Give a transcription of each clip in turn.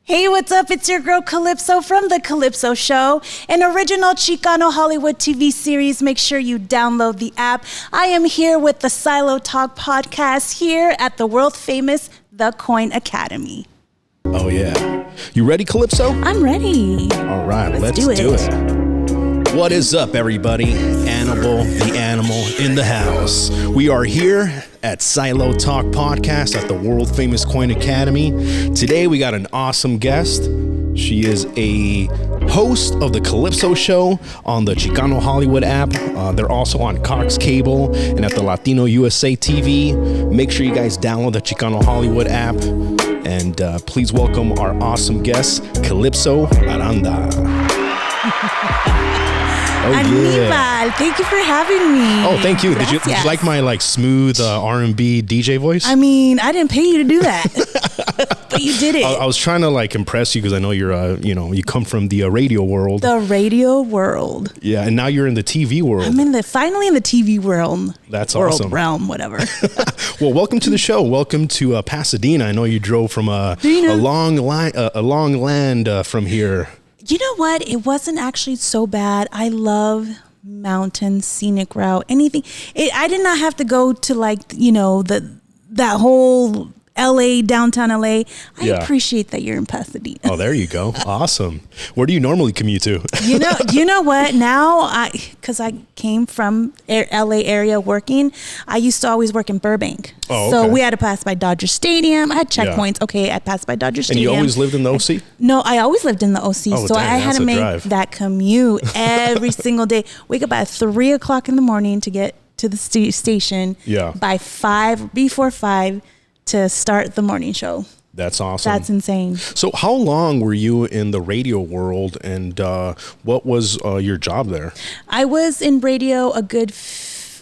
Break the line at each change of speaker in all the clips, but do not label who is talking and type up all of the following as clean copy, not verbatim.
Hey, what's up? It's your girl Calipso from The Calipso Show, an original Chicano Hollywood TV series. Make sure you download the app. I am here with the Silo Talk podcast here at the world famous The Coin Academy.
Oh, yeah. You ready, Calipso?
I'm ready.
All right, let's do it. What is up, everybody? Annabelle, the animal in the house. We are here at Silo Talk Podcast at the world famous Coin Academy. Today, we got an awesome guest. She is a host of the Calipso Show on the Chicano Hollywood app. They're also on Cox Cable and at the Latino USA TV. Make sure you guys download the Chicano Hollywood app. And please welcome our awesome guest, Calipso Aranda. Oh,
Aníbal, thank you for having me.
Oh, thank you. Did you like my smooth R&B DJ voice?
I mean, I didn't pay you to do that, but you did it.
I was trying to impress you because I know you're you come from the radio world.
The radio world.
Yeah, and now you're in the TV world.
I'm finally in the TV world.
That's
world,
awesome.
Realm, whatever.
Well, welcome to the show. Welcome to Pasadena. I know you drove from a long land from here.
You know what? It wasn't actually so bad. I love mountain, scenic route, anything. I did not have to go to that whole LA, downtown LA. I appreciate that you're in Pasadena.
Oh, there you go. Awesome. Where do you normally commute to?
You know what? Now, because I came from LA area working, I used to always work in Burbank.
Oh, okay.
So we had to pass by Dodger Stadium. I had checkpoints. Yeah. Okay, I passed by Dodger Stadium.
And you always lived in the OC?
No, I always lived in the OC.
Oh,
so
dang,
I had to make that commute every single day. Wake up at 3 o'clock in the morning to get to the station.
Yeah.
Before 5 to start the morning show.
That's awesome.
That's insane.
So how long were you in the radio world, and what was your job there? I
was in radio a good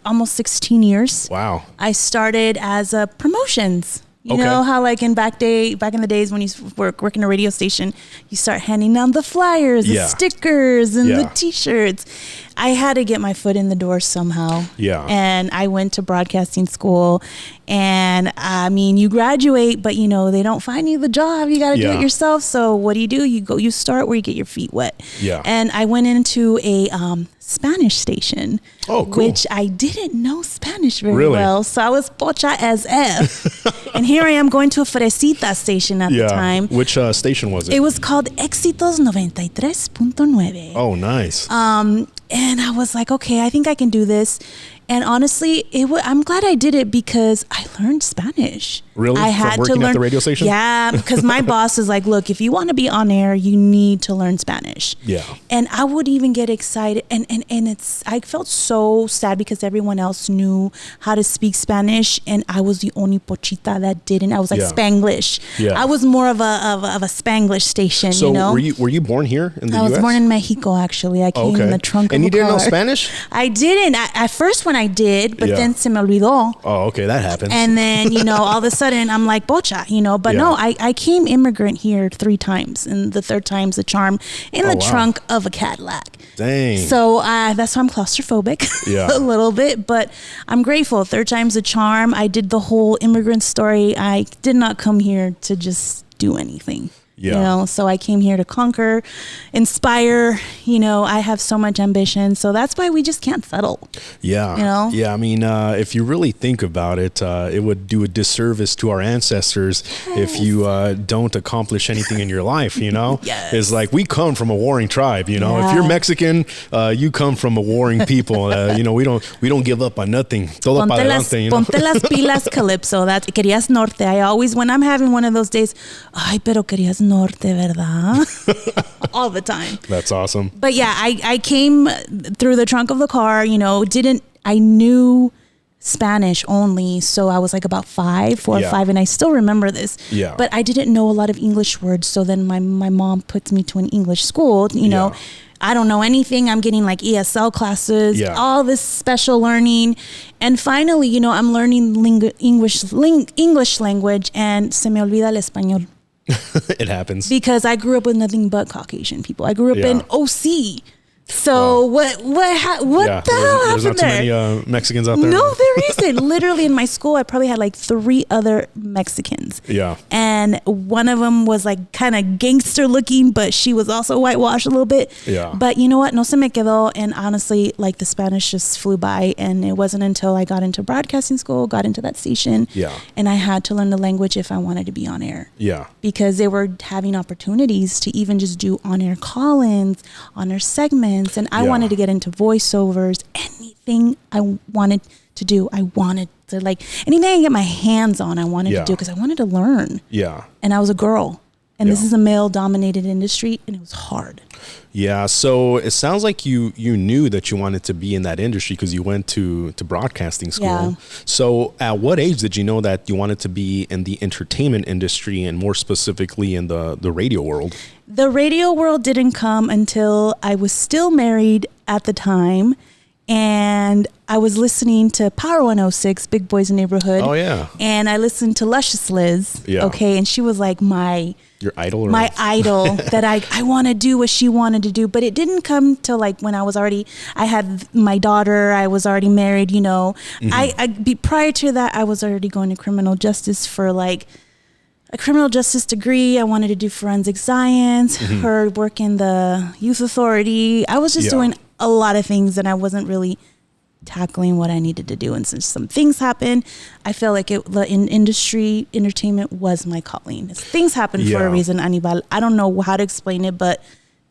almost 16 years.
Wow.
I started as a promotions. You know how back in the days when you work in a radio station, you start handing out the flyers, the stickers, and the T-shirts. I had to get my foot in the door somehow. Yeah. And I went to broadcasting school. And I mean, you graduate, but they don't find you the job. You got to do it yourself. So what do? You start where you get your feet wet. Yeah. And I went into a Spanish station. Oh, cool. Which I didn't know Spanish very well. So I was pocha as F. And here I am going to a Fresita station at the time.
Which station was it?
It was called Éxitos 93.9.
Oh, nice.
And I was like, okay, I think I can do this. And honestly, I'm glad I did it because I learned Spanish.
Really?
I had
From working at the radio station?
Yeah, because my boss is like, look, if you want to be on air, you need to learn Spanish. Yeah. And I would even get excited. And I felt so sad because everyone else knew how to speak Spanish. And I was the only pochita that didn't. I was like Spanglish. Yeah. I was more of a Spanglish station,
So were you born here in the U.S.?
I was born in Mexico, actually. I came in the trunk of a car.
And you didn't know Spanish?
I didn't. At first when I did, but then se me olvidó.
Oh, okay, that happens.
And then, all of a sudden I'm like, bocha, but no, I came immigrant here 3 times. And the third time's a charm in the trunk of a Cadillac.
Dang.
So that's why I'm claustrophobic a little bit, but I'm grateful. 3rd time's a charm. I did the whole immigrant story. I did not come here to just do anything. Yeah. So I came here to conquer, inspire, I have so much ambition. So that's why we just can't settle. Yeah.
Yeah. I mean, if you really think about it, it would do a disservice to our ancestors if you don't accomplish anything in your life, Yes. It's like we come from a warring tribe, If you're Mexican, you come from a warring people. We don't give up on nothing. Todo para adelante,
Ponte las pilas, Calipso. That querías norte. I always, when I'm having one of those days, ay, pero querías norte, ¿verdad? All the time.
That's awesome.
But yeah, I came through the trunk of the car, I knew Spanish only. So I was like about 4 or 5, and I still remember this. Yeah. But I didn't know a lot of English words. So then my mom puts me to an English school, I don't know anything. I'm getting like ESL classes, all this special learning. And finally, I'm learning English language, and se me olvida el español.
It happens.
Because I grew up with nothing but Caucasian people. I grew up in OC. So what the hell happened there?
There's not too many Mexicans out there.
No, there isn't. Literally in my school, I probably had like 3 other Mexicans.
Yeah.
And one of them was like kind of gangster looking, but she was also whitewashed a little bit.
Yeah.
But you know what? No se me quedó. And honestly, like the Spanish just flew by. And it wasn't until I got into broadcasting school, got into that station.
Yeah.
And I had to learn the language if I wanted to be on air.
Yeah.
Because they were having opportunities to even just do on-air call-ins, on-air segments. And I wanted to get into voiceovers, anything I wanted to do. I wanted to like anything I can get my hands on, I wanted to do because I wanted to learn. Yeah. And I was a girl. And this is a male-dominated industry, and it was hard.
Yeah, so it sounds like you knew that you wanted to be in that industry because you went to broadcasting school. Yeah. So at what age did you know that you wanted to be in the entertainment industry and more specifically in the radio world?
The radio world didn't come until I was still married at the time. And I was listening to Power 106, Big Boys Neighborhood.
Oh, yeah.
And I listened to Luscious Liz. Yeah. Okay. And she was like
your idol?
My idol that I want to do what she wanted to do. But it didn't come till like when I had my daughter, I was already married, you know. Mm-hmm. Prior to that, I was already going to criminal justice for like a criminal justice degree. I wanted to do forensic science, her work in the youth authority. I was just doing a lot of things and I wasn't really tackling what I needed to do. And since some things happened, I feel like in industry, entertainment was my calling. Things happen for a reason, Anibal. I don't know how to explain it, but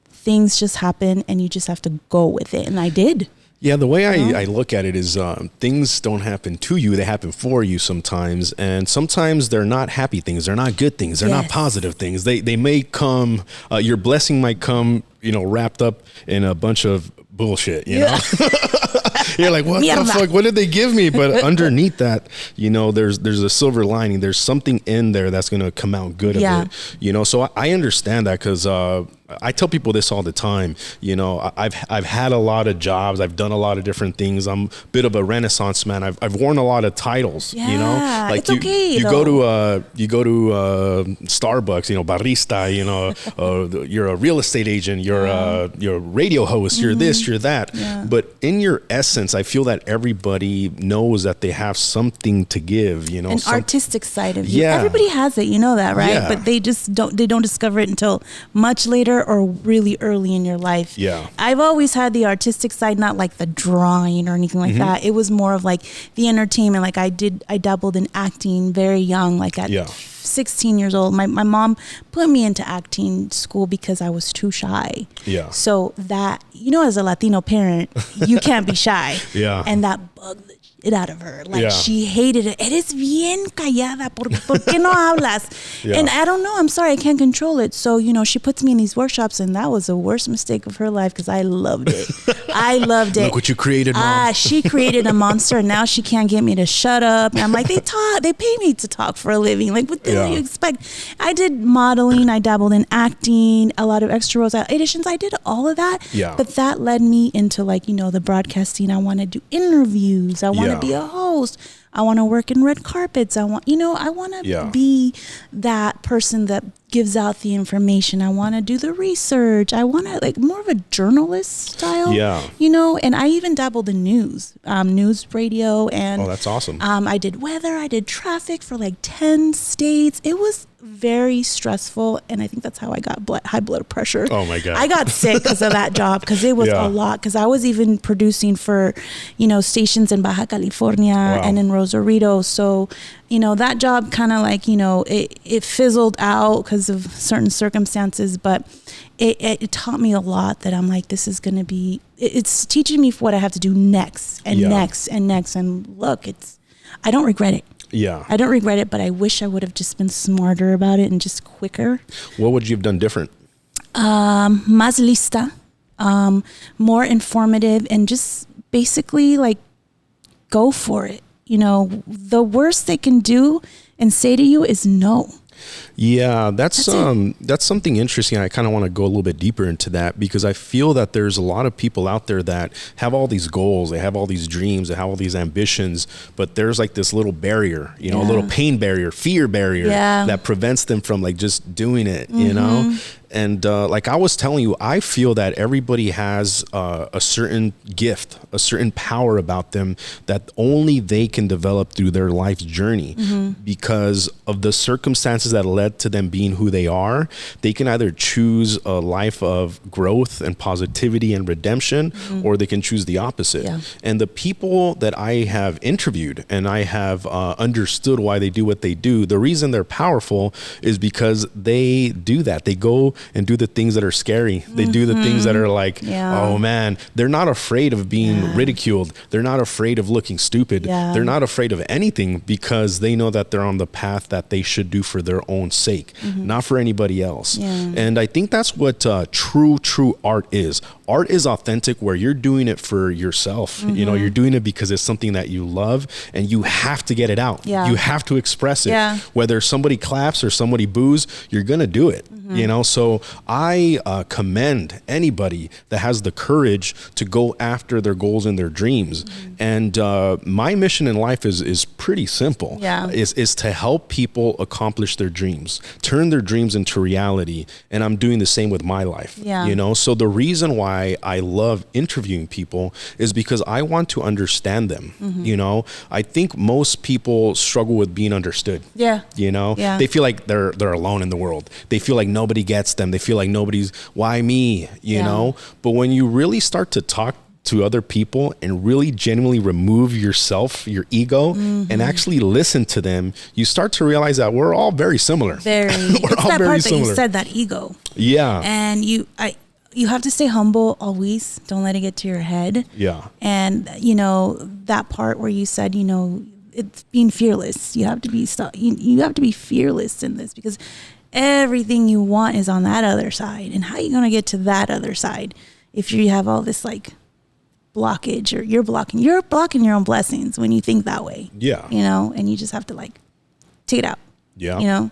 things just happen and you just have to go with it. And I did.
Yeah, the way I look at it is things don't happen to you. They happen for you sometimes. And sometimes they're not happy things. They're not good things. They're not positive things. They may come, your blessing might come, wrapped up in a bunch of bullshit, you know? You're like, what the fuck? What did they give me? But underneath that, there's a silver lining. There's something in there that's going to come out good of it, So I understand that because I tell people this all the time. I've had a lot of jobs. I've done a lot of different things. I'm a bit of a renaissance man. I've worn a lot of titles, like
it's okay.
You go to Starbucks, barista, you're a real estate agent, you're a radio host, you're this, you're that. Yeah. But in your essence, I feel that everybody knows that they have something to give,
an artistic side of you. Yeah. Everybody has it, you know that, right? Yeah. But they just don't discover it until much later or really early in your life. Yeah. I've always had the artistic side, not like the drawing or anything like that. It was more of like the entertainment. Like I dabbled in acting very young, like at 16 years old. My mom put me into acting school because I was too shy. Yeah. So that, as a Latino parent, you can't be shy. Yeah. And that bugged the shit out of her. Like she hated it. Eres bien callada. ¿Por qué no hablas? Yeah. And I don't know. I'm sorry. I can't control it. So, she puts me in these workshops and that was the worst mistake of her life because I loved it. I loved it.
Look what you created, Mom.
She created a monster and now she can't get me to shut up. And I'm like, they pay me to talk for a living. Like, what the hell do you expect? I did modeling. I dabbled in acting, a lot of extra roles, auditions. I did all of that. Yeah. But that led me into the broadcasting. I want to do interviews. I want to be a host. I want to work in red carpets. I want to be that person that gives out the information. I want to do the research. I want to more of a journalist style. Yeah. And I even dabbled in news radio. And
oh, that's awesome.
I did weather. I did traffic for 10 states. It was very stressful. And I think that's how I got high blood pressure. Oh my God. I got sick because of that job because it was a lot. Because I was even producing for, stations in Baja California and in Rosarito. So, that job kind of it fizzled out because of certain circumstances, but it taught me a lot that I'm like, this is going to be, it's teaching me what I have to do next and next and next. And look, I don't regret it. Yeah. I don't regret it, but I wish I would have just been smarter about it and just quicker.
What would you have done different?
Más lista, more informative, and just basically go for it. The worst they can do and say to you is no.
Yeah, that's something interesting. I kind of want to go a little bit deeper into that because I feel that there's a lot of people out there that have all these goals, they have all these dreams, they have all these ambitions, but there's this little barrier, a little pain barrier, fear barrier that prevents them from just doing it, And like I was telling you, I feel that everybody has a certain gift, a certain power about them that only they can develop through their life's journey. Because of the circumstances that led to them being who they are. They can either choose a life of growth and positivity and redemption, or they can choose the opposite. And the people that I have interviewed and I have understood why they do what they do, the reason they're powerful is because they do that. They go and do the things that are scary. They do the things that are like, oh man, they're not afraid of being ridiculed. They're not afraid of looking stupid. They're not afraid of anything because they know that they're on the path that they should do for their own sake, not for anybody else. And I think that's what true art is. Art is authentic, where you're doing it for yourself. You know, you're doing it because it's something that you love and you have to get it out. You have to express it. Whether somebody claps or somebody boos, you're going to do it. You know, so I commend anybody that has the courage to go after their goals and their dreams. And my mission in life is pretty simple. Is to help people accomplish their dreams, turn their dreams into reality. And I'm doing the same with my life. You know, so the reason why I love interviewing people is because I want to understand them. You know, I think most people struggle with being understood. You know, they feel like they're alone in the world. They feel like nobody gets them. They feel like why me, you know? But when you really start to talk to other people and really genuinely remove yourself, your ego, and actually listen to them, you start to realize that we're all very similar.
We're all that very part similar. That you said, that ego. And you have to stay humble always. Don't let it get to your head. And you know, that part where you said, you know, it's being fearless. You have to be you have to be fearless in this, because everything you want is on that other side. And how are you going to get to that other side if you have all this like blockage, or you're blocking your own blessings when you think that way? You know, and you just have to like take it out. You know?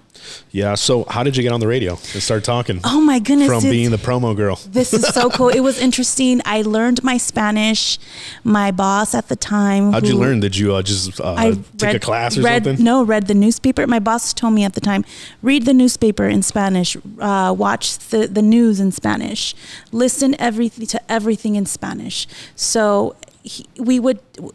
So how did you get on the radio and start talking?
Oh my goodness.
From being the promo girl.
This is so cool. It was interesting. I learned my Spanish. My boss at the time.
How'd you learn? Did you just take a class or something?
No, read the newspaper. My boss told me at the time, read the newspaper in Spanish, watch the news in Spanish, listen to everything in Spanish. So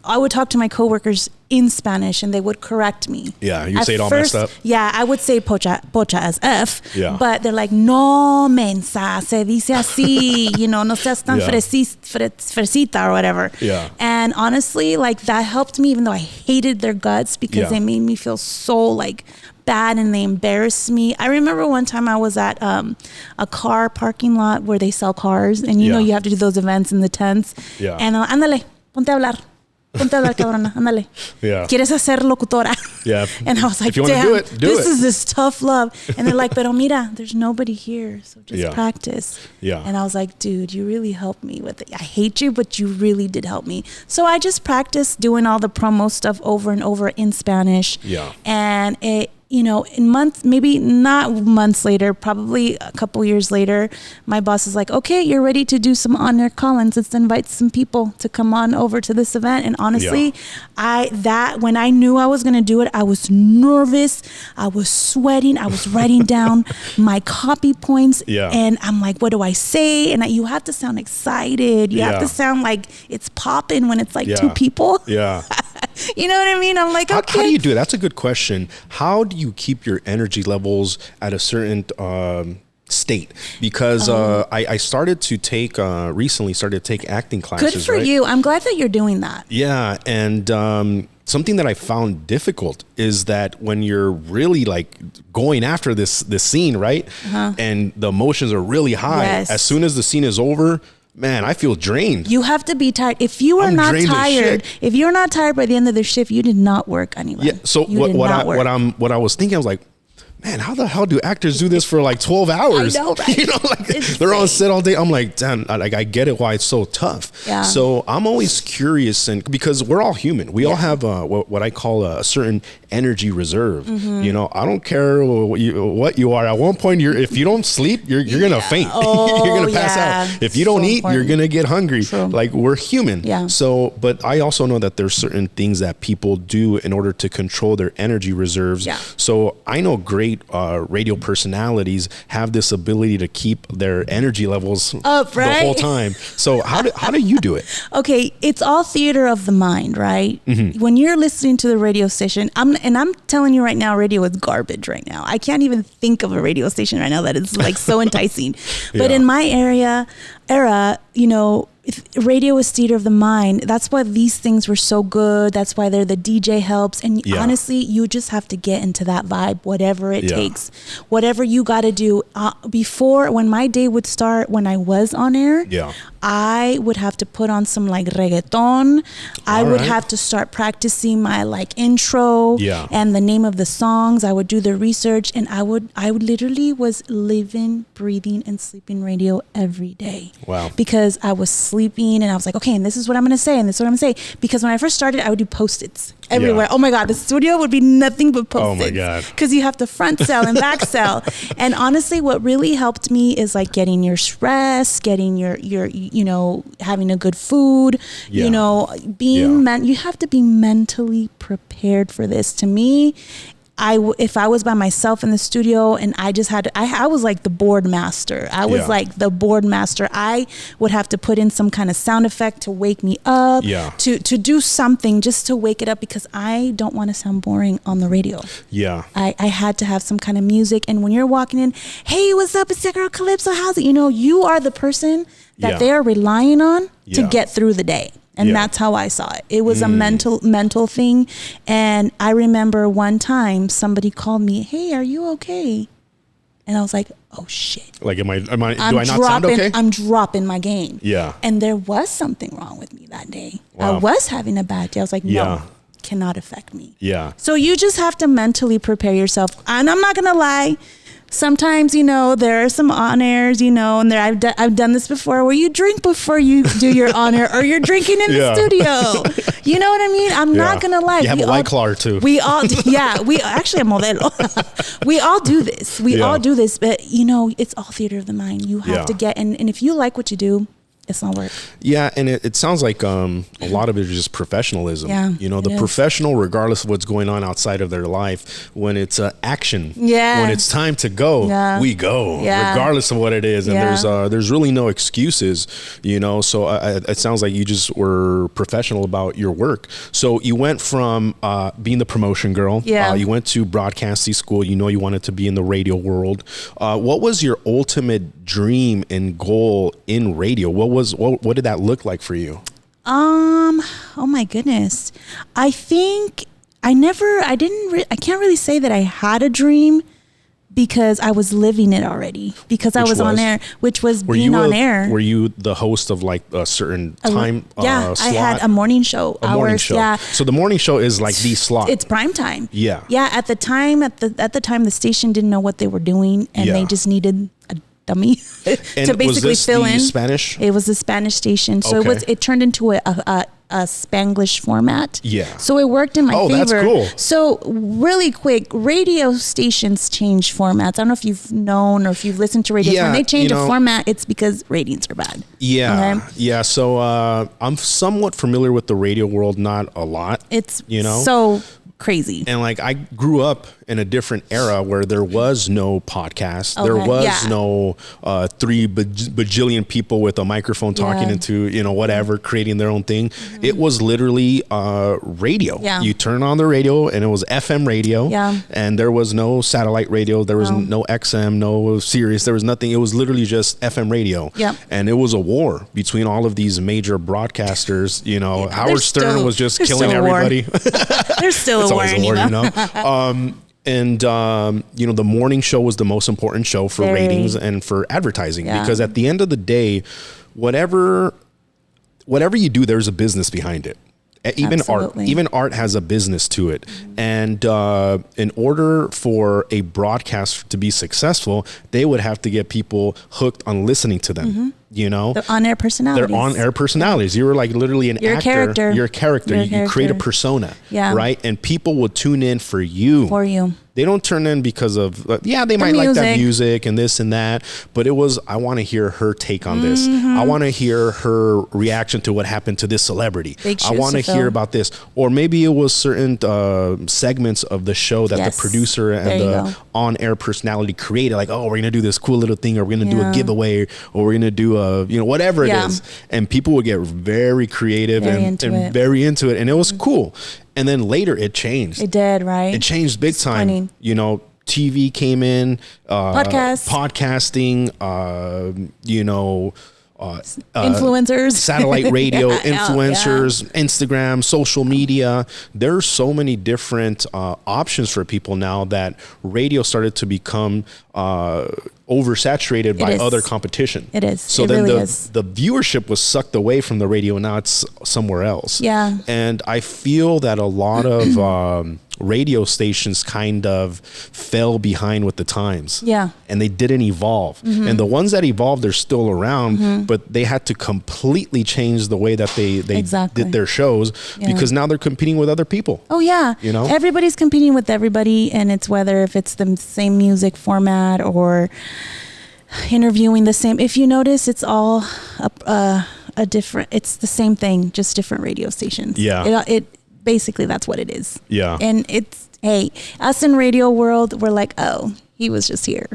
I would talk to my coworkers in Spanish and they would correct me.
You say it all messed up.
I would say pocha as F, but they're like, no, mensa, se dice así, you know, no seas tan fresita or whatever. And honestly, like that helped me, even though I hated their guts, because they made me feel so like bad and they embarrassed me. I remember one time I was at a car parking lot where they sell cars, and you know, you have to do those events in the tents. And ándale, ponte a hablar, cabrona, ándale. ¿Quieres ser locutora? And I was like, damn, this is this tough love. And they're like, pero mira, there's nobody here, so just practice. And I was like, dude, you really helped me with it. I hate you, but you really did help me. So I just practiced doing all the promo stuff over and over in Spanish. And it, you know, in months, maybe not months later, probably a couple years later, my boss is like, okay, you're ready to do some on-air call-ins. Let's invite some people to come on over to this event. And honestly, when I knew I was going to do it, I was nervous. I was sweating. I was writing down my copy points. And I'm like, what do I say? And you have to sound excited. You have to sound like it's popping when it's like two people. You know what I mean? I'm like, okay.
How do you do it? That's a good question. How do you keep your energy levels at a certain state? Because I recently started to take acting classes.
Good for you. I'm glad that you're doing that.
And something that I found difficult is that when you're really like going after this scene, right? And the emotions are really high. As soon as the scene is over, man, I feel drained. You
have to be tired. If you are not tired, if you're not tired by the end of the shift, you did not work anyway.
So what I was thinking, I was like, man, how the hell do actors do this for like 12 hours?
I know, right?
You know, like they're on set all day. I'm like, damn, like I get it why it's so tough. So I'm always curious, and because we're all human, we all have what I call a certain energy reserve. You know, I don't care what you are. At one point, if you don't sleep, you're gonna faint. You're gonna pass out. If you don't eat, you're gonna get hungry.
True.
Like, we're human.
Yeah.
So, but I also know that there's certain things that people do in order to control their energy reserves.
Yeah.
So I know great radio personalities have this ability to keep their energy levels
up, right?
the whole time. So how do you do it?
Okay, it's all theater of the mind, right? When you're listening to the radio station, I'm telling you right now, radio is garbage right now. I can't even think of a radio station right now that is like so enticing. But in my era, you know, radio is theater of the mind. That's why these things were so good. That's why they're the DJ helps. And honestly, you just have to get into that vibe, whatever it takes, whatever you got to do. Before, when my day would start, when I was on air, I would have to put on some like reggaeton. I would have to start practicing my like intro and the name of the songs. I would do the research, and I would literally was living, breathing, and sleeping radio every day.
Wow.
Because I was sleeping, and I was like, okay, and this is what I'm going to say, and this is what I'm going to say. Because when I first started, I would do Post-its everywhere. Oh my God, the studio would be nothing but Post-its.
Oh my God.
Because you have to front sell and back sell. And honestly, what really helped me is like getting your rest, getting your you know, having a good food, you know, being you have to be mentally prepared for this. To me, if I was by myself in the studio and I just had I was like the board master. I was like the board master. I would have to put in some kind of sound effect to wake me up, to do something just to wake it up, because I don't want to sound boring on the radio. I had to have some kind of music. And when you're walking in, hey, what's up? It's your girl Calipso. How's it? You know, you are the person that they're relying on to get through the day. And that's how I saw it. It was a mental thing. And I remember one time somebody called me, hey, are you okay? And I was like, oh shit.
Like, do I not sound okay?
I'm dropping my game.
Yeah.
And there was something wrong with me that day.
Wow.
I was having a bad day. I was like, no, cannot affect me.
Yeah.
So you just have to mentally prepare yourself. And I'm not going to lie. Sometimes, you know, there are some on-airs, you know, and I've done this before where you drink before you do your on-air, or you're drinking in the studio. You know what I mean? I'm not going to lie.
You have a White Claw or two.
We all, we actually a modelo. We all do this. We all do this, but you know, it's all theater of the mind. You have to get, and if you like what you do, it's not work.
Yeah, and it sounds like a lot of it is just professionalism. Yeah, you know, the professional, regardless of what's going on outside of their life, when it's action, when it's time to go, we go, regardless of what it is. And there's really no excuses, you know. So it sounds like you just were professional about your work. So you went from being the promotion girl, you went to broadcasting school. You know, you wanted to be in the radio world. What was your ultimate dream and goal in radio? What did that look like for you?
Oh my goodness. I think I can't really say that I had a dream, because I was living it already, because I was on air, which was being on air.
Were you the host of like a certain time slot?
I had a morning show.
Morning show. Yeah. So the morning show is like the slot.
It's prime time.
Yeah.
Yeah. At the time, the station didn't know what they were doing, and they just needed a dummy to basically fill in.
Spanish?
It was a Spanish station, so it turned into a Spanglish format. Yeah. So it worked in my favor.
Oh, that's cool.
So really quick, radio stations change formats. I don't know if you've known or if you've listened to radio. When they change a format, it's because ratings are bad.
Yeah. Okay? Yeah. So I'm somewhat familiar with the radio world, not a lot.
It's so crazy.
And like, I grew up in a different era where there was no podcast. Okay. There was no 3 bajillion people with a microphone talking into, you know, whatever, creating their own thing. Mm-hmm. It was literally radio. Yeah. You turn on the radio and it was FM radio. Yeah. And there was no satellite radio. There was no XM, no Sirius. There was nothing. It was literally just FM radio. Yeah. And it was a war between all of these major broadcasters. You know, Howard Stern was just killing everybody.
There's still a war,
you know. And, you know, the morning show was the most important show for ratings and for advertising, because at the end of the day, whatever you do, there's a business behind it. Even art has a business to it. Mm-hmm. And in order for a broadcast to be successful, they would have to get people hooked on listening to them. Mm-hmm. you know,
the on-air personalities.
They're on-air personalities. You were like literally an actor.
Character.
You're a character. You create a persona, right? And people will tune in for you. They don't turn in because of, they might like that music and this and that, but it was, I want to hear her take on this. I want to hear her reaction to what happened to this celebrity. I want to hear about this. Or maybe it was certain segments of the show that the producer and the on-air personality created. Like, oh, we're going to do this cool little thing, or we're going to do a giveaway, or we're going to do whatever it is. And people would get very creative and very into it. And it was cool. And then later it changed.
It did, right?
It changed big time. Funny. You know, TV came in, podcasting,
influencers,
satellite radio, influencers, Instagram, social media. There are so many different options for people now that radio started to become oversaturated by other competition.
It is.
So then the viewership was sucked away from the radio, and now it's somewhere else.
Yeah.
And I feel that a lot of radio stations kind of fell behind with the times.
Yeah.
And they didn't evolve. And the ones that evolved are still around, but they had to completely change the way that they did their shows because now they're competing with other people.
Oh yeah.
You know?
Everybody's competing with everybody, and it's whether if it's the same music format or interviewing the same. If you notice, it's all a different, it's the same thing, just different radio stations.
Yeah.
It basically, that's what it is.
Yeah.
And it's, hey, us in radio world, we're like, oh, he was just here.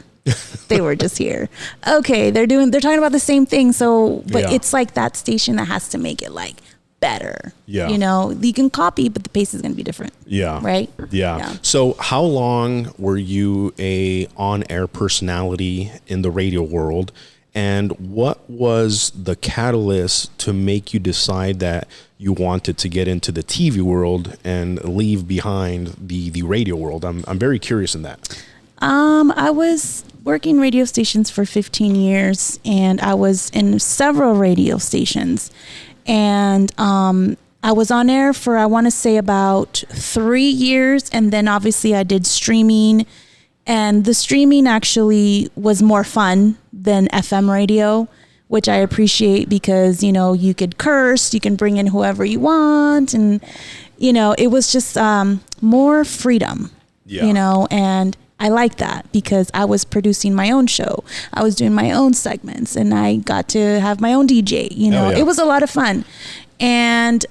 They were just here. Okay, they're talking about the same thing. So, but it's like that station that has to make it like better.
Yeah.
You know, you can copy, but the pace is going to be different.
Yeah.
Right?
Yeah. So how long were you a on-air personality in the radio world? And what was the catalyst to make you decide that you wanted to get into the TV world and leave behind the radio world? I'm very curious in that.
I was working radio stations for 15 years, and I was in several radio stations. And I was on air for, I want to say, about 3 years. And then obviously I did streaming. And the streaming actually was more fun than FM radio, which I appreciate because, you know, you could curse, you can bring in whoever you want. And, you know, it was just more freedom, you know, and I like that because I was producing my own show. I was doing my own segments, and I got to have my own DJ, you know. It was a lot of fun. And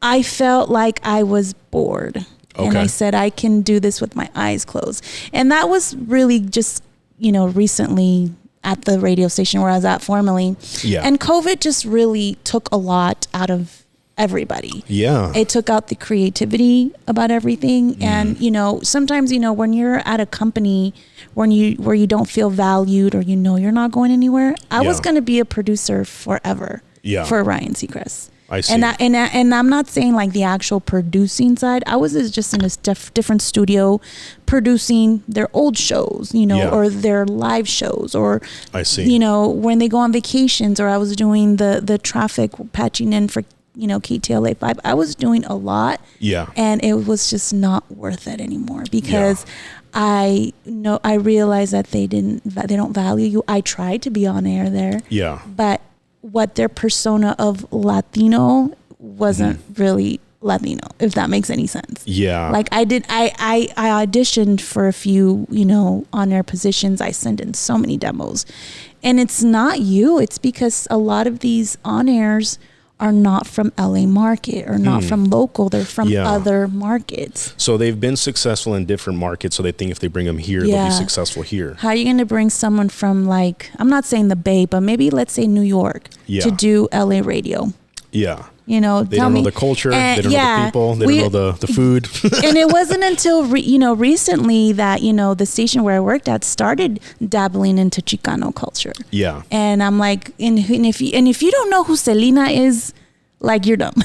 I felt like I was bored. And I said, I can do this with my eyes closed. And that was really just, you know, recently at the radio station where I was at formerly. Yeah. And COVID just really took a lot out of everybody. Yeah. It took out the creativity about everything. And, you know, sometimes, you know, when you're at a company where you don't feel valued, or, you know, you're not going anywhere. I was going to be a producer forever for Ryan Seacrest. I see. And I'm not saying like the actual producing side. I was just in a different studio producing their old shows, you know, or their live shows, or I see. You know, when they go on vacations, or I was doing the traffic patching in for, you know, KTLA 5. I was doing a lot. Yeah. And it was just not worth it anymore because I realized that they don't value you. I tried to be on air there. Yeah. But what their persona of Latino wasn't really Latino, if that makes any sense. Yeah. Like I auditioned for a few, you know, on-air positions. I sent in so many demos, and it's not you. It's because a lot of these on-airs are not from LA market, or not from local. They're from other markets. So they've been successful in different markets. So they think if they bring them here, they'll be successful here. How are you going to bring someone from, like, I'm not saying the Bay, but maybe let's say New York to do LA radio? Yeah. You know, they don't know the culture, they don't know the people, they don't know the food. And it wasn't until recently that, you know, the station where I worked at started dabbling into Chicano culture. Yeah. And I'm like, and if you don't know who Selena is, like, you're dumb.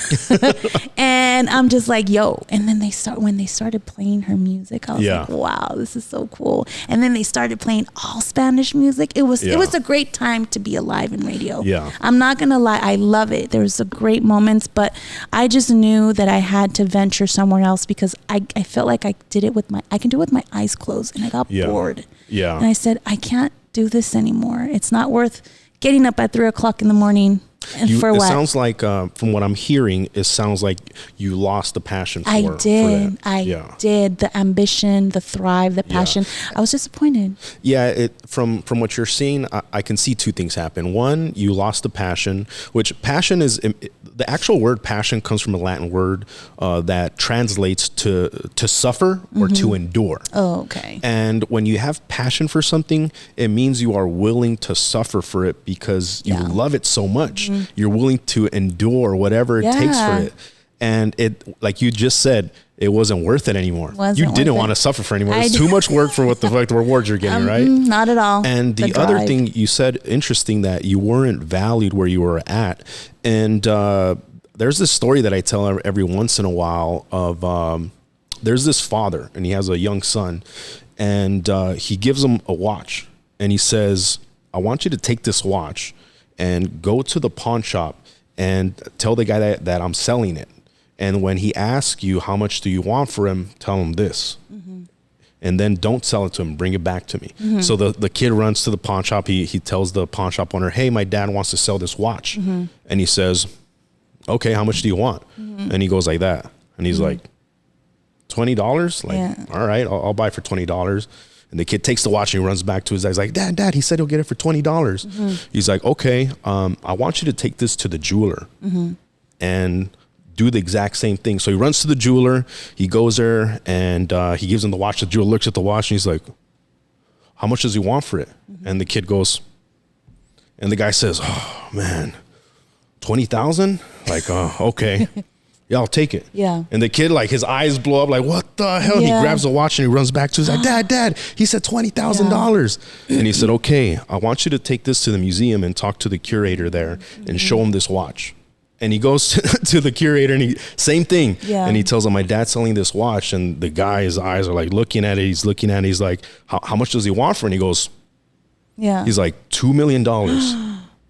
And I'm just like, yo. And then when they started playing her music, I was like, wow, this is so cool. And then they started playing all Spanish music. It was a great time to be alive in radio. Yeah. I'm not gonna lie, I love it. There was great moments, but I just knew that I had to venture somewhere else because I felt like I can do it with my eyes closed, and I got bored. Yeah. And I said, I can't do this anymore. It's not worth getting up at 3:00 in the morning. And for what?
It sounds like, from what I'm hearing, it sounds like you lost the passion for
I did. I did. The ambition, the thrive, the passion. I was disappointed.
Yeah, from what you're seeing, I can see two things happen. One, you lost the passion, which passion is, the actual word passion comes from a Latin word that translates to suffer or to endure.
Oh, okay.
And when you have passion for something, it means you are willing to suffer for it because you love it so much. You're willing to endure whatever it takes for it. And it, like you just said, it wasn't worth it anymore. You didn't want to suffer for anymore. It's too much work for what the rewards you're getting, right?
Not at all.
And the other thing you said, interesting, that you weren't valued where you were at. And there's this story that I tell every once in a while of, there's this father and he has a young son, and he gives him a watch and he says, I want you to take this watch and go to the pawn shop and tell the guy that I'm selling it. And when he asks you, how much do you want for him? Tell him this. And then don't sell it to him. Bring it back to me. So the kid runs to the pawn shop. He tells the pawn shop owner, hey, my dad wants to sell this watch. And he says, okay, how much do you want? And he goes like that. And he's like, $20? Like, all right, I'll buy it for $20. And the kid takes the watch and he runs back to his dad. He's like, Dad, he said he'll get it for $20. He's like, okay, I want you to take this to the jeweler and do the exact same thing. So he runs to the jeweler. He goes there and he gives him the watch. The jeweler looks at the watch and he's like, how much does he want for it? And the kid goes, and the guy says, oh, man, 20,000? Like, okay. Yeah, I'll take it. Yeah. And the kid, like, his eyes blow up, like, what the hell? Yeah. He grabs the watch and he runs back to his Dad, he said $20,000. And he said, okay, I want you to take this to the museum and talk to the curator there and show him this watch. And he goes to the curator and same thing. Yeah. And he tells him, my dad's selling this watch. And the guy's eyes are like looking at it. He's looking at it. He's like, how much does he want for it? And he goes, he's like, $2 million.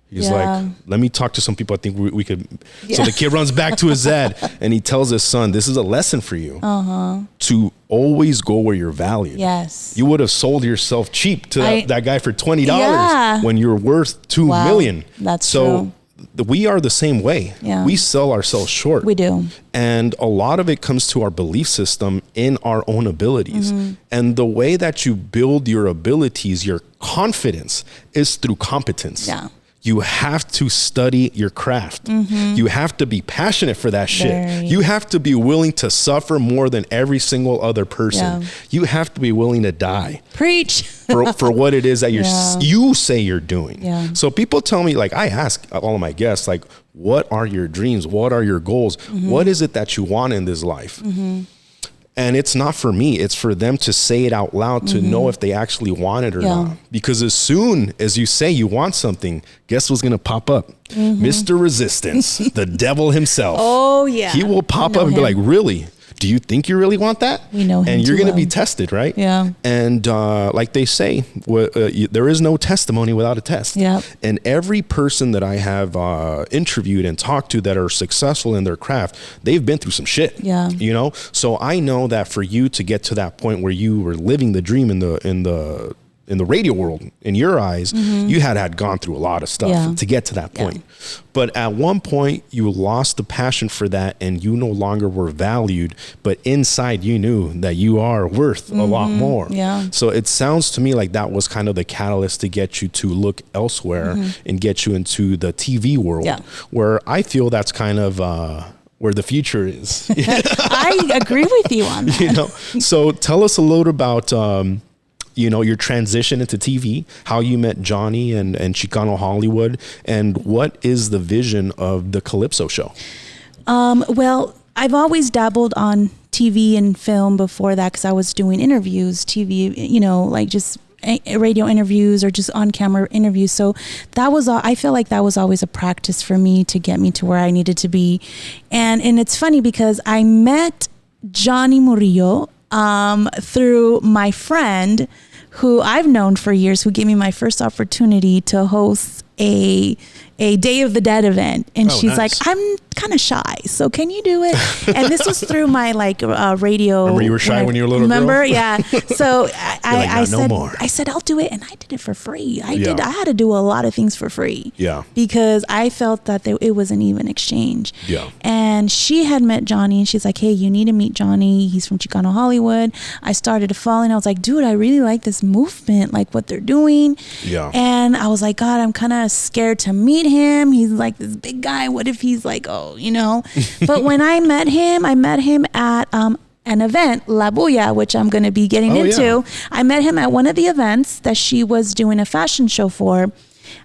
He's like, let me talk to some people. I think we could. So the kid runs back to his dad and he tells his son, this is a lesson for you to always go where you're valued. Yes. You would have sold yourself cheap to that guy for $20 when you're worth $2 million. That's true. We are the same way. Yeah. We sell ourselves short.
We do.
And a lot of it comes to our belief system in our own abilities. And the way that you build your abilities, your confidence, is through competence. Yeah. You have to study your craft. You have to be passionate for that shit. You have to be willing to suffer more than every single other person. You have to be willing to die.
Preach.
for what it is that you say you're doing. So people tell me, like, I ask all of my guests, like, what are your dreams? What are your goals? What is it that you want in this life? And it's not for me. It's for them to say it out loud to know if they actually want it or not. Because as soon as you say you want something, guess what's going to pop up? Mr. Resistance, the devil himself. Oh, yeah. He will pop up and be like, really? Do you think you really want that? We know him. And you're going to be tested, right? Yeah. And like they say, there is no testimony without a test. Yeah. And every person that I have interviewed and talked to that are successful in their craft, they've been through some shit. Yeah. You know? So I know that for you to get to that point where you were living the dream in the radio world, in your eyes, you had gone through a lot of stuff to get to that point. But at one point you lost the passion for that and you no longer were valued, but inside you knew that you are worth a lot more. Yeah. So it sounds to me like that was kind of the catalyst to get you to look elsewhere and get you into the TV world, where I feel that's kind of where the future is.
I agree with you on that.
You know, so tell us a little about you know, your transition into TV, how you met Johnny and Chicano Hollywood, and what is the vision of the Calipso show?
Well, I've always dabbled on TV and film before that because I was doing interviews, TV, you know, like just radio interviews or just on camera interviews. So that was, I feel like that was always a practice for me to get me to where I needed to be. And it's funny because I met Johnny Murillo through my friend who I've known for years, who gave me my first opportunity to host a Day of the Dead event, and she's
nice.
like, I'm kind of shy, so can you do it? And this was through my like radio.
Remember you were shy when you were a little
remember?
girl?
Yeah. So I said I'll do it, and I did it for free. I had to do a lot of things for free.
Yeah.
Because I felt that it was an even exchange.
Yeah.
And she had met Johnny, and she's like, hey, you need to meet Johnny. He's from Chicano Hollywood. I started to fall, and I was like, dude, I really like this movement, like what they're doing.
Yeah.
And I was like, God, I'm kind of scared to meet him. He's like this big guy. What if he's like, oh, you know? But when I met him at an event, La Bulla, which I'm going to be getting into. Yeah. I met him at one of the events that she was doing a fashion show for.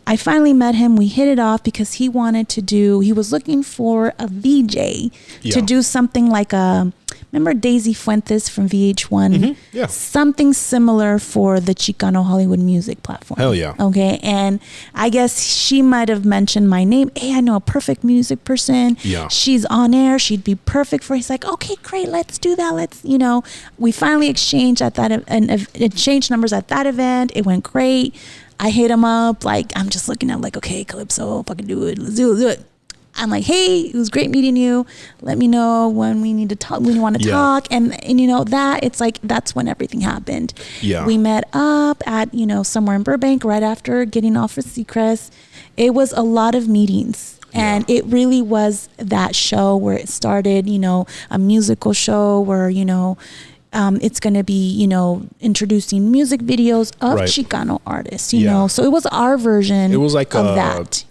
I finally met him. We hit it off because he was looking for a VJ to do something like remember Daisy Fuentes from VH1?
Mm-hmm. Yeah.
Something similar for the Chicano Hollywood music platform.
Hell yeah.
Okay. And I guess she might have mentioned my name. Hey, I know a perfect music person.
Yeah.
She's on air. She'd be perfect for it. He's like, okay, great. Let's do that. We finally exchanged exchanged numbers at that event. It went great. I hit him up. Like, I'm just looking at like, okay, Calipso, fucking do it. Let's do it. I'm like, hey, it was great meeting you. Let me know when we need to talk, when you want to talk. And that it's like, that's when everything happened.
Yeah.
We met up at, somewhere in Burbank right after getting off for Seacrest. It was a lot of meetings. And it really was that show where it started, a musical show where, it's going to be, introducing music videos of Chicano artists, you know. So it was our version of that,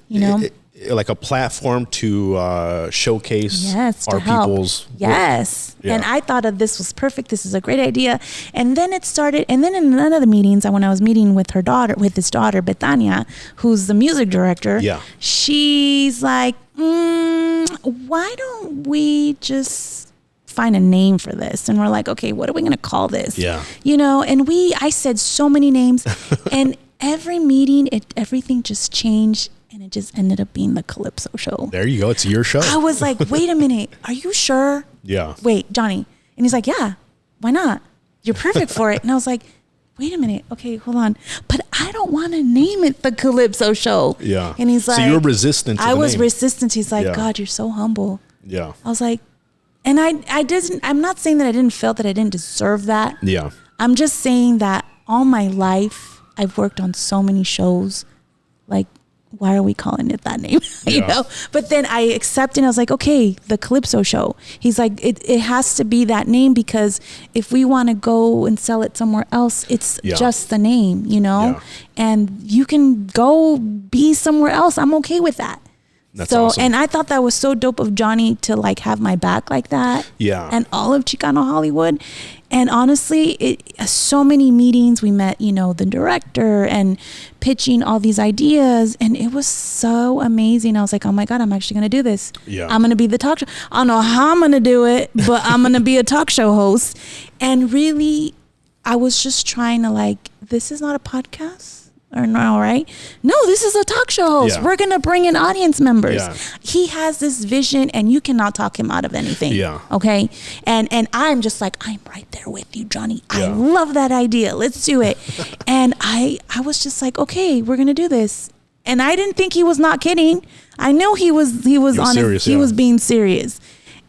like a platform to showcase our people's work. Yes.
Yeah. And I thought this was perfect. This is a great idea. And then it started. And then in none of the meetings, when I was meeting with his daughter, Betania, who's the music director, she's like, why don't we just find a name for this? And we're like, okay, what are we going to call this?
Yeah.
And I said so many names and every meeting, everything just changed. And it just ended up being the Calipso show.
There you go. It's your show.
I was like, wait a minute. Are you sure?
Yeah.
Wait, Johnny. And he's like, yeah, why not? You're perfect for it. And I was like, wait a minute. Okay, hold on. But I don't want to name it the Calipso show.
Yeah.
And he's like,
so you were resistant to the name.
I was resistant. He's like, God, you're so humble.
Yeah.
I was like, and I'm not saying that I didn't feel that I didn't deserve that.
Yeah.
I'm just saying that all my life, I've worked on so many shows. Like, why are we calling it that name? But then I accepted and I was like, okay, the Calipso show. He's like, it has to be that name because if we want to go and sell it somewhere else, it's just the name, and you can go be somewhere else. I'm okay with that.
That's awesome.
And I thought that was so dope of Johnny to like have my back like that.
Yeah.
And all of Chicano Hollywood. And honestly, so many meetings, we met, the director and pitching all these ideas. And it was so amazing. I was like, oh my God, I'm actually going to do this.
Yeah.
I'm going to be the talk show. I don't know how I'm going to do it, but I'm going to be a talk show host. And really, I was just trying to this is not a podcast. Or no, right? No, this is a talk show host.
Yeah.
We're going to bring in audience members.
Yeah.
He has this vision and you cannot talk him out of anything.
Yeah.
Okay. And I'm just like, I'm right there with you, Johnny. I love that idea. Let's do it. And I was just like, okay, we're going to do this. And I didn't think he was not kidding. I knew he was honest.
Serious,
he was being serious.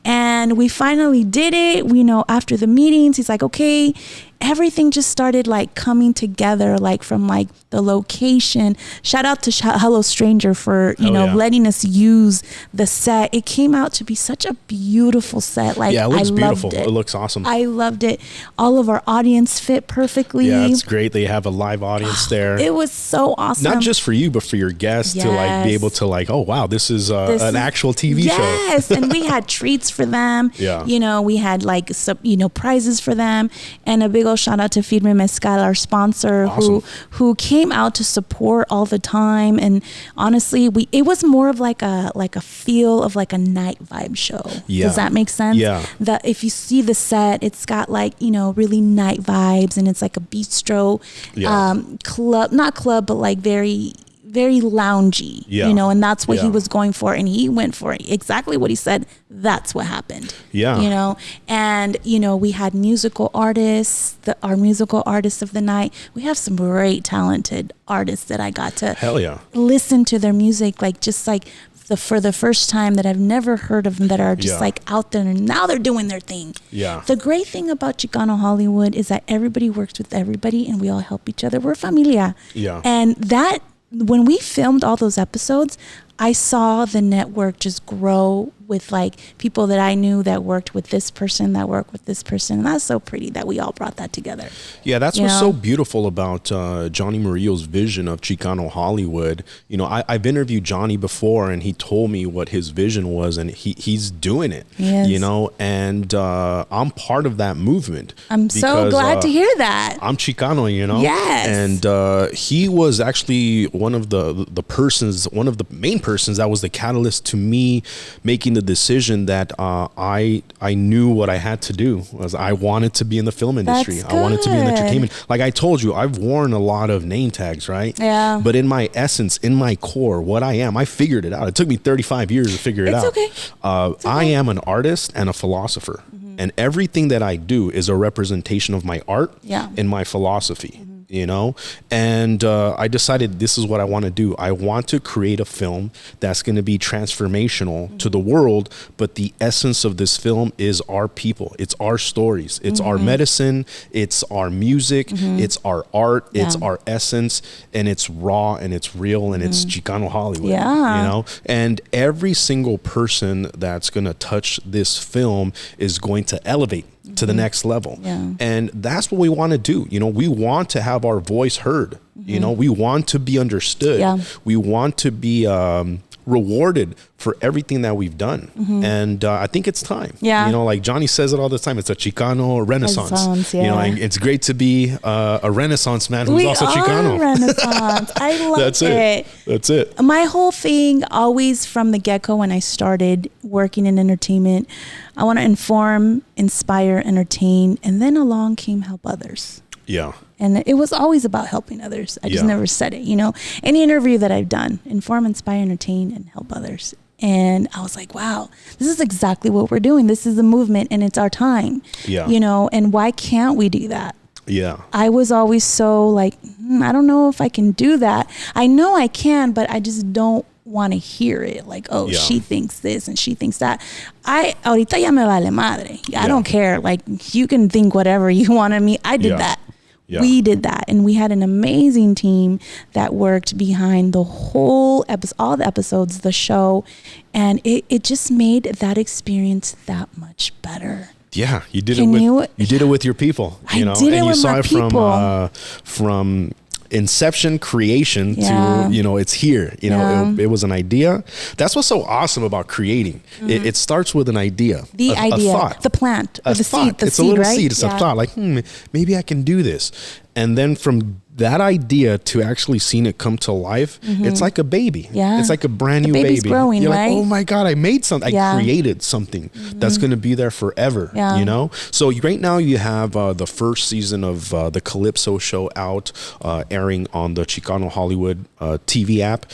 And we finally did it. After the meetings, he's like, okay, everything just started coming together, from the location. Shout out to Hello Stranger for, letting us use the set. It came out to be such a beautiful set.
It looks beautiful. It looks awesome.
I loved it. All of our audience fit perfectly.
Yeah, it's great. They have a live audience there.
It was so awesome.
Not just for you, but for your guests to be able to oh, wow, this is an actual TV show.
Yes. And we had treats for them.
Yeah.
We had some, prizes for them. And a big old shout out to Firme Mezcal, our sponsor,
awesome.
who came out to support all the time. And honestly, it was more of a feel of a night vibe show.
Yeah.
Does that make sense?
Yeah.
That if you see the set, it's got really night vibes, and it's like a bistro, club, not club, but very very loungy,
Yeah.
you know, and that's what
Yeah.
he was going for. And he went for exactly what he said. That's what happened.
Yeah.
You know, and, you know, we had musical artists, our musical artists of the night. We have some great talented artists that I got to
Hell yeah.
listen to their music, like just like for the first time, that I've never heard of them, that are just
Yeah.
like out there, and now they're doing their thing.
Yeah.
The great thing about Chicano Hollywood is that everybody works with everybody and we all help each other. We're familia.
Yeah.
And that, when we filmed all those episodes, I saw the network just grow with like people that I knew that worked with this person, that worked with this person. And that's so pretty that we all brought that together.
Yeah, that's what's so beautiful about Johnny Murillo's vision of Chicano Hollywood. You know, I've interviewed Johnny before, and he told me what his vision was, and he's doing it.
Yes.
You know, and I'm part of that movement.
I'm so glad to hear that.
I'm Chicano, you know.
Yes.
And he was actually one of the persons, one of the main persons that was the catalyst to me making the decision that I knew what I had to do. Was I wanted to be in the film industry.
That's
I wanted to be in
good.
entertainment. Like I told you, I've worn a lot of name tags, right?
Yeah.
But in my essence, in my core, what I am, I figured it out. It took me 35 years to figure it out.
Okay. It's okay.
I am an artist and a philosopher. And everything that I do is a representation of my art and my philosophy. You know, and I decided this is what I want to do. I want to create a film that's going to be transformational to the world. But the essence of this film is our people. It's our stories. It's our medicine. It's our music. It's our art. It's our essence. And it's raw and it's real and it's Chicano Hollywood.
Yeah.
You know, and every single person that's going to touch this film is going to elevate to the next level. And that's what we want to do. You know, we want to have our voice heard. You know, we want to be understood. We want to be rewarded for everything that we've done. And I think it's time. You know, like Johnny says it all the time, it's a Chicano renaissance. You know, and it's great to be a Renaissance man who's also Chicano.
Renaissance. I love it.
That's it.
My whole thing, always from the get-go when I started working in entertainment, I want to inform, inspire, entertain, and then along came help others.
Yeah.
And it was always about helping others. I just never said it, you know. Any interview that I've done, inform, inspire, entertain, and help others. And I was like, wow, this is exactly what we're doing. This is a movement and it's our time. You know, and why can't we do that? I was always so like, I don't know if I can do that. I know I can, but I just don't want to hear it. Like, oh, she thinks this and she thinks that. Ahorita ya me vale madre. I don't care. Like, you can think whatever you want of me. I did that. We did that, and we had an amazing team that worked behind the whole all the episodes, the show, and it just made that experience that much better.
Yeah, you did you did it with your people. You know,
did it
and you
with
saw
my
it
people.
From inception, creation to, you know, it's here. You know, it was an idea. That's what's so awesome about creating. It starts with an idea.
The idea,
thought,
the plant, or the seed.
It's a little seed. It's a thought. Like, maybe I can do this. And then from that idea to actually seeing it come to life, it's like a baby. It's like a brand new baby.
Growing,
You're
right?
like, oh my God, I made something. I created something that's going to be there forever. You know? So right now you have the first season of the Calipso show out, airing on the Chicano Hollywood TV app.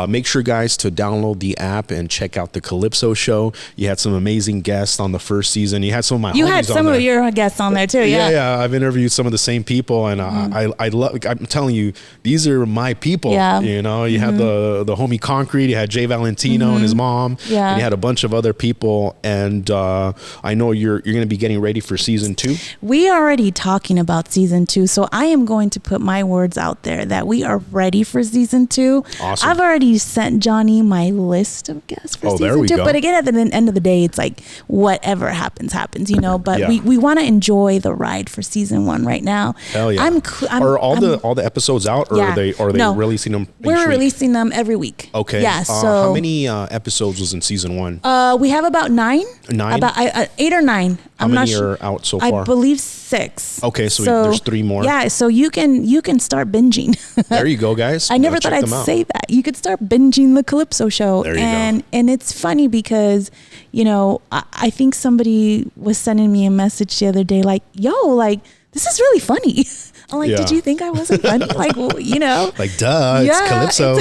Make sure, guys, to download the app and check out the Calipso show. You had some amazing guests on the first season. You had some of my homies on there.
You had some of your guests on there too.
Yeah. I've interviewed some of the same people, and I love. I'm telling you, these are my people. You know, you had the homie Concrete, you had Jay Valentino and his mom, and you had a bunch of other people. And I know you're going to be getting ready for season 2.
We are already talking about season 2, so I am going to put my words out there that we are ready for season 2.
Awesome.
I've already sent Johnny my list of guests for season 2. But again, at the end of the day, it's like whatever happens, you know. But we want to enjoy the ride for season 1 right now.
Hell yeah. Are all the episodes out, or are they releasing them each
We're
week?
Releasing them every week.
Okay.
Yeah. So
how many episodes was in season 1?
We have about 9.
9?
About 8 or 9.
How many are out so far?
I believe 6.
Okay, so there's 3 more.
Yeah, so you can start binging.
There you go, guys.
I never thought I'd say that. You could start binging the Calipso show.
There you go.
And it's funny because, you know, I think somebody was sending me a message the other day like, yo, like, this is really funny. I'm like, did you think I wasn't funny? Like, well,
like, duh, it's Calipso.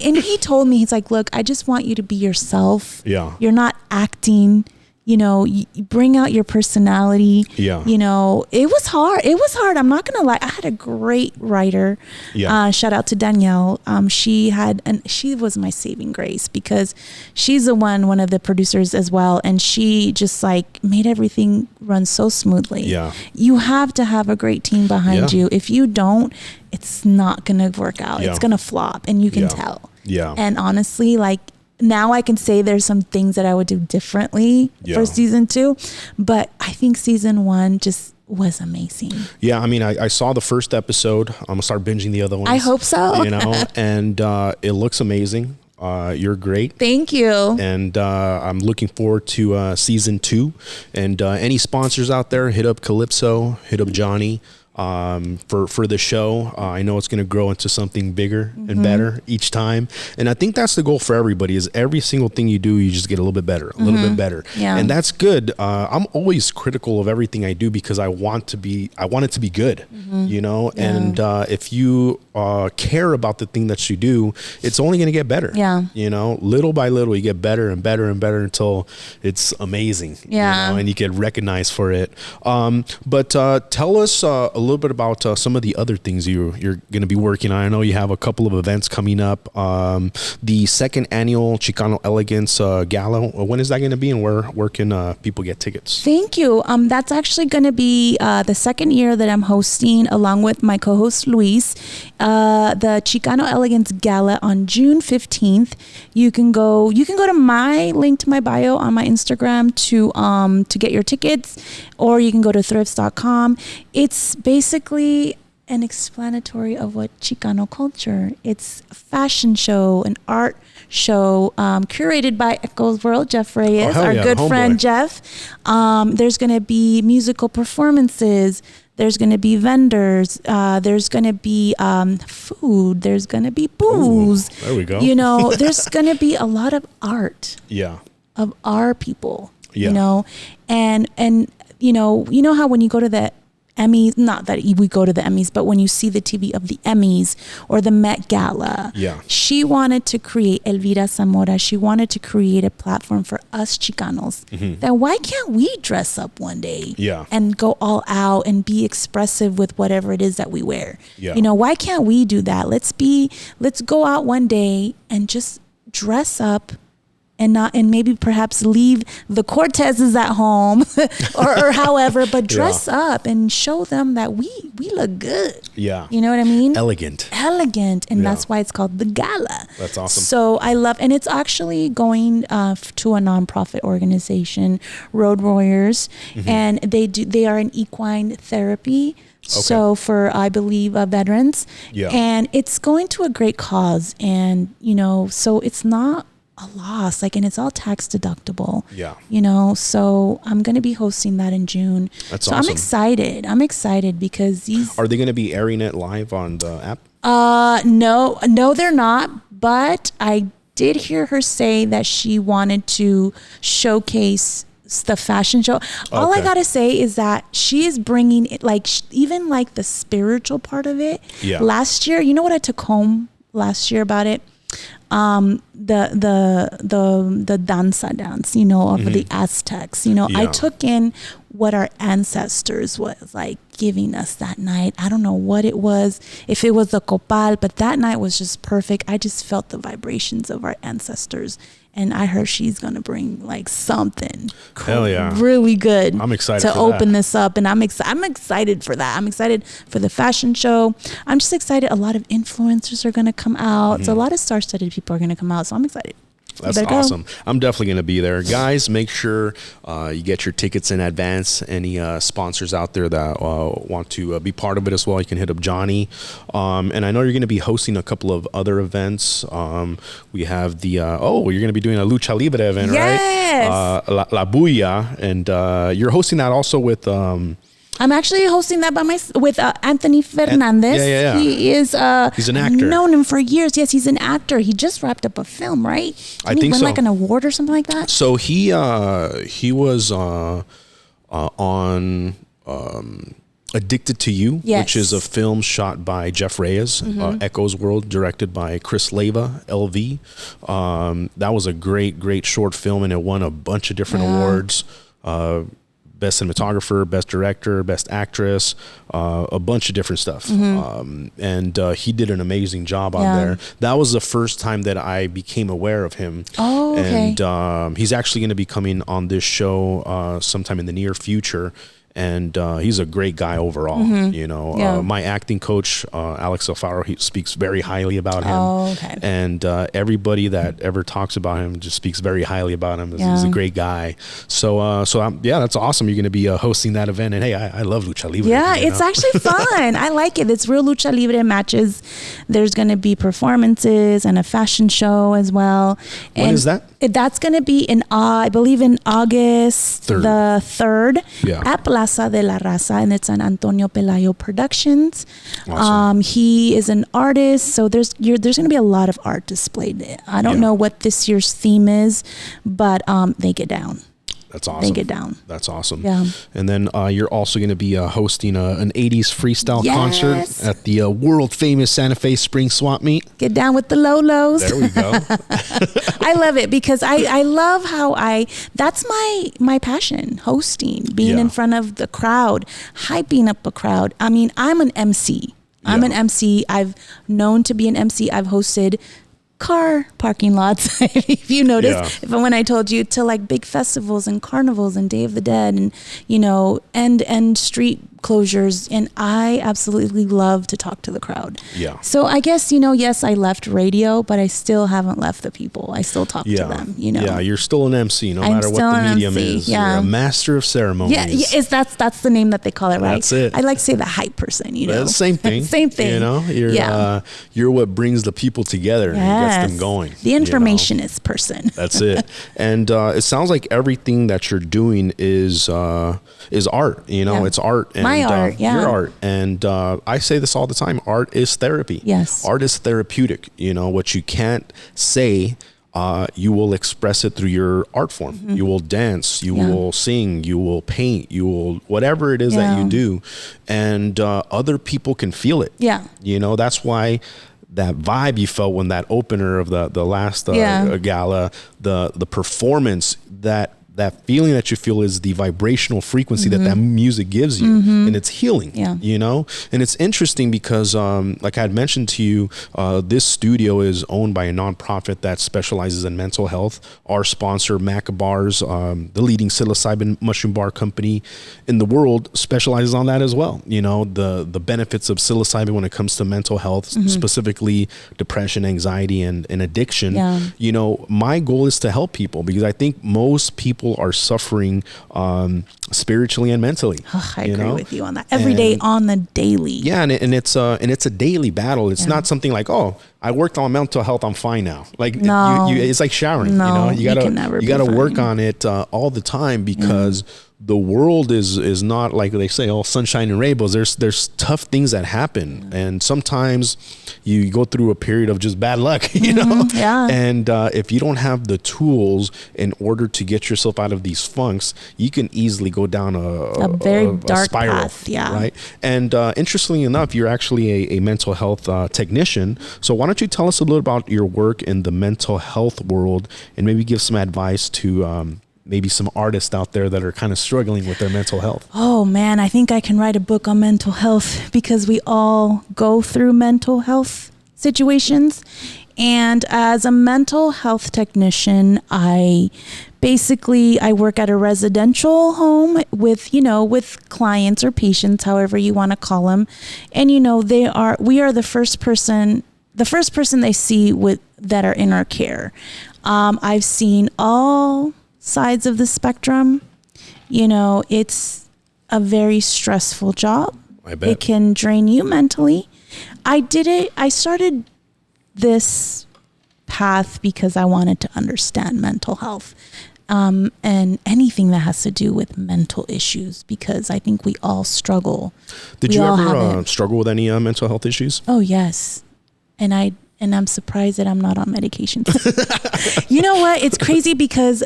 And he told me, he's like, look, I just want you to be yourself.
Yeah.
You're not acting. You bring out your personality.
Yeah.
It was hard. I'm not going to lie. I had a great writer.
Yeah.
Shout out to Danielle. She was my saving grace because she's one of the producers as well. And she just like made everything run so smoothly.
Yeah.
You have to have a great team behind you. If you don't, it's not going to work out.
Yeah.
It's going to flop and you can tell.
Yeah.
And honestly, like, now I can say there's some things that I would do differently for season 2, but I think season 1 just was amazing.
Yeah, I mean, I saw the first episode. I'm gonna start binging the other ones.
I hope so.
And it looks amazing. You're great.
Thank you.
And I'm looking forward to season 2. And any sponsors out there, hit up Calipso, hit up Johnny. For the show. I know it's going to grow into something bigger and better each time. And I think that's the goal for everybody is every single thing you do, you just get a little bit better, a little bit better.
Yeah.
And that's good. I'm always critical of everything I do because I want it to be good, and if you care about the thing that you do, it's only going to get better.
Yeah.
Little by little, you get better and better and better until it's amazing.
Yeah.
And you get recognized for it. But tell us a little bit about some of the other things you're going to be working on. I know you have a couple of events coming up. The second annual Chicano Elegance Gala. When is that going to be, and where can people get tickets?
Thank you. That's actually going to be the second year that I'm hosting, along with my co-host Luis, the Chicano Elegance Gala on June 15th. You can go to my link to my bio on my Instagram to get your tickets, or you can go to thrifts.com. It's basically an explanatory of what Chicano culture. It's a fashion show, an art show curated by Echo's World, Jeff Reyes, our good friend Jeff. There's going to be musical performances. There's going to be vendors. There's going to be food. There's going to be booze.
Ooh, there we go.
There's going to be a lot of art.
Yeah.
Of our people.
Yeah.
And how when you go to the Emmys, not that we go to the Emmys, but when you see the TV of the Emmys or the Met Gala, she wanted to create, Elvira Zamora, she wanted to create a platform for us Chicanos. That why can't we dress up one day and go all out and be expressive with whatever it is that we wear? Why can't we do that? Let's go out one day and just dress up and maybe perhaps leave the Cortezes at home or however, but dress up and show them that we look good.
Yeah.
You know what I mean?
Elegant.
And that's why it's called the Gala.
That's awesome.
So and it's actually going to a nonprofit organization, Road Warriors, and they are an equine therapy. Okay. So for, I believe, veterans, and it's going to a great cause. And, so it's not a loss, and it's all tax deductible. So I'm going to be hosting that in June.
That's
awesome. I'm excited because
are they going to be airing it live on the app?
No, they're not. But I did hear her say that she wanted to showcase the fashion show. All I gotta say is that she is bringing it, even the spiritual part of it. Last year, you know what I took home last year about it? The danza dance, of the Aztecs. I took in what our ancestors was giving us that night. I don't know what it was, if it was the copal, but that night was just perfect. I just felt the vibrations of our ancestors. And I heard she's going to bring something really good.
I'm excited
to open this up. And I'm excited for that. I'm excited for the fashion show. I'm just excited. A lot of influencers are going to come out. So a lot of star-studded people are going to come out. So I'm excited.
That's awesome. I'm definitely going to be there. Guys, make sure you get your tickets in advance. Any sponsors out there that want to be part of it as well, you can hit up Johnny. And I know you're going to be hosting a couple of other events. We have the, you're going to be doing a Lucha Libre event, right? La Bulla. And you're hosting that also with...
I'm actually hosting that with Anthony Fernandez. He is
he's an actor.
Known him for years. Yes, he's an actor. He just wrapped up a film, right?
I think so.
An award or something like that.
So he was on Addicted to You,
yes.
which is a film shot by Jeff Reyes, Echo's World, directed by Chris Leva, LV. That was a great short film, and it won a bunch of different awards. Best cinematographer, best director, best actress, a bunch of different stuff. And he did an amazing job on there. That was the first time that I became aware of him.
Oh, okay.
And he's actually going to be coming on this show sometime in the near future. And he's a great guy overall. You know, my acting coach, Alex Alfaro, he speaks very highly about him.
Oh, okay.
And everybody that ever talks about him just speaks very highly about him. He's a great guy. So, that's awesome. You're going to be hosting that event. And hey, I love Lucha Libre.
Yeah, it's actually fun. I like it. It's real Lucha Libre matches. There's going to be performances and a fashion show as well.
When is that?
That's going to be in, I believe, in August the 3rd at Plaza de la Raza, and it's an Antonio Pelayo Productions. Awesome. He is an artist, so there's going to be a lot of art displayed. I don't know what this year's theme is, but they get down.
That's awesome.
They get down.
That's awesome.
Yeah.
And then you're also going to be hosting an 80s freestyle concert at the world famous Santa Fe Spring Swap Meet.
Get down with the Lolos.
There we go.
I love it because I love how that's my passion, hosting, being in front of the crowd, hyping up a crowd. I mean, I'm an MC. I'm an MC. I've known to be an MC. I've hosted car parking lots, if you notice, when I told you, to like big festivals and carnivals and Day of the Dead and, you know, and street closures. And I absolutely love to talk to the crowd. Yeah. So I guess, you know, yes, I left radio, but I still haven't left the people. I still talk to them, you know.
Yeah, you're still an MC, no matter what the medium is. Yeah. You're a master of ceremonies.
Yeah, that's the name that they call it, right?
That's it.
I like to say the hype person, you know.
Same thing.
Same thing.
You know, you're what brings the people together and gets them going.
The informationist person.
That's it. And it sounds like everything that you're doing is art. You know, it's art. And,
my art,
your art. And I say this all the time. Art is therapy.
Yes.
Art is therapeutic. You know, what you can't say, you will express it through your art form. You will dance, you will sing, you will paint, you will, whatever it is that you do. And other people can feel it. Yeah. You know, that's why that vibe you felt when that opener of the last gala, the performance, that feeling that you feel is the vibrational frequency that music gives you, and it's healing, you know? And it's interesting because, like I had mentioned to you, this studio is owned by a nonprofit that specializes in mental health. Our sponsor, Macabars, the leading psilocybin mushroom bar company in the world, specializes on that as well. You know, the benefits of psilocybin when it comes to mental health, specifically depression, anxiety, and addiction. You know, my goal is to help people because I think most people are suffering spiritually and mentally.
I agree with you on that. Every day on the daily.
Yeah, and it's a daily battle. It's not something like, oh, I worked on mental health, I'm fine now. Like it's like showering.
No,
you gotta work on it all the time because the world is not like they say all sunshine and rainbows. There's tough things that happen, and sometimes you go through a period of just bad luck, you know. And if you don't have the tools in order to get yourself out of these funks, you can easily go down a very dark spiral, path. Right. And interestingly enough, you're actually a mental health technician. So why don't you tell us a little about your work in the mental health world and maybe give some advice to maybe some artists out there that are kind of struggling with their mental health?
Oh man, I think I can write a book on mental health because we all go through mental health situations. And as a mental health technician, I work at a residential home with clients or patients, however you want to call them. And, you know, we are the first person they see that are in our care. I've seen all sides of the spectrum. You know, it's a very stressful job.
I bet.
It can drain you mentally. I started this path because I wanted to understand mental health and anything that has to do with mental issues, because I think we all struggle.
Did you ever struggle with any mental health issues?
Oh, yes. And I'm surprised that I'm not on medication. You know what? It's crazy because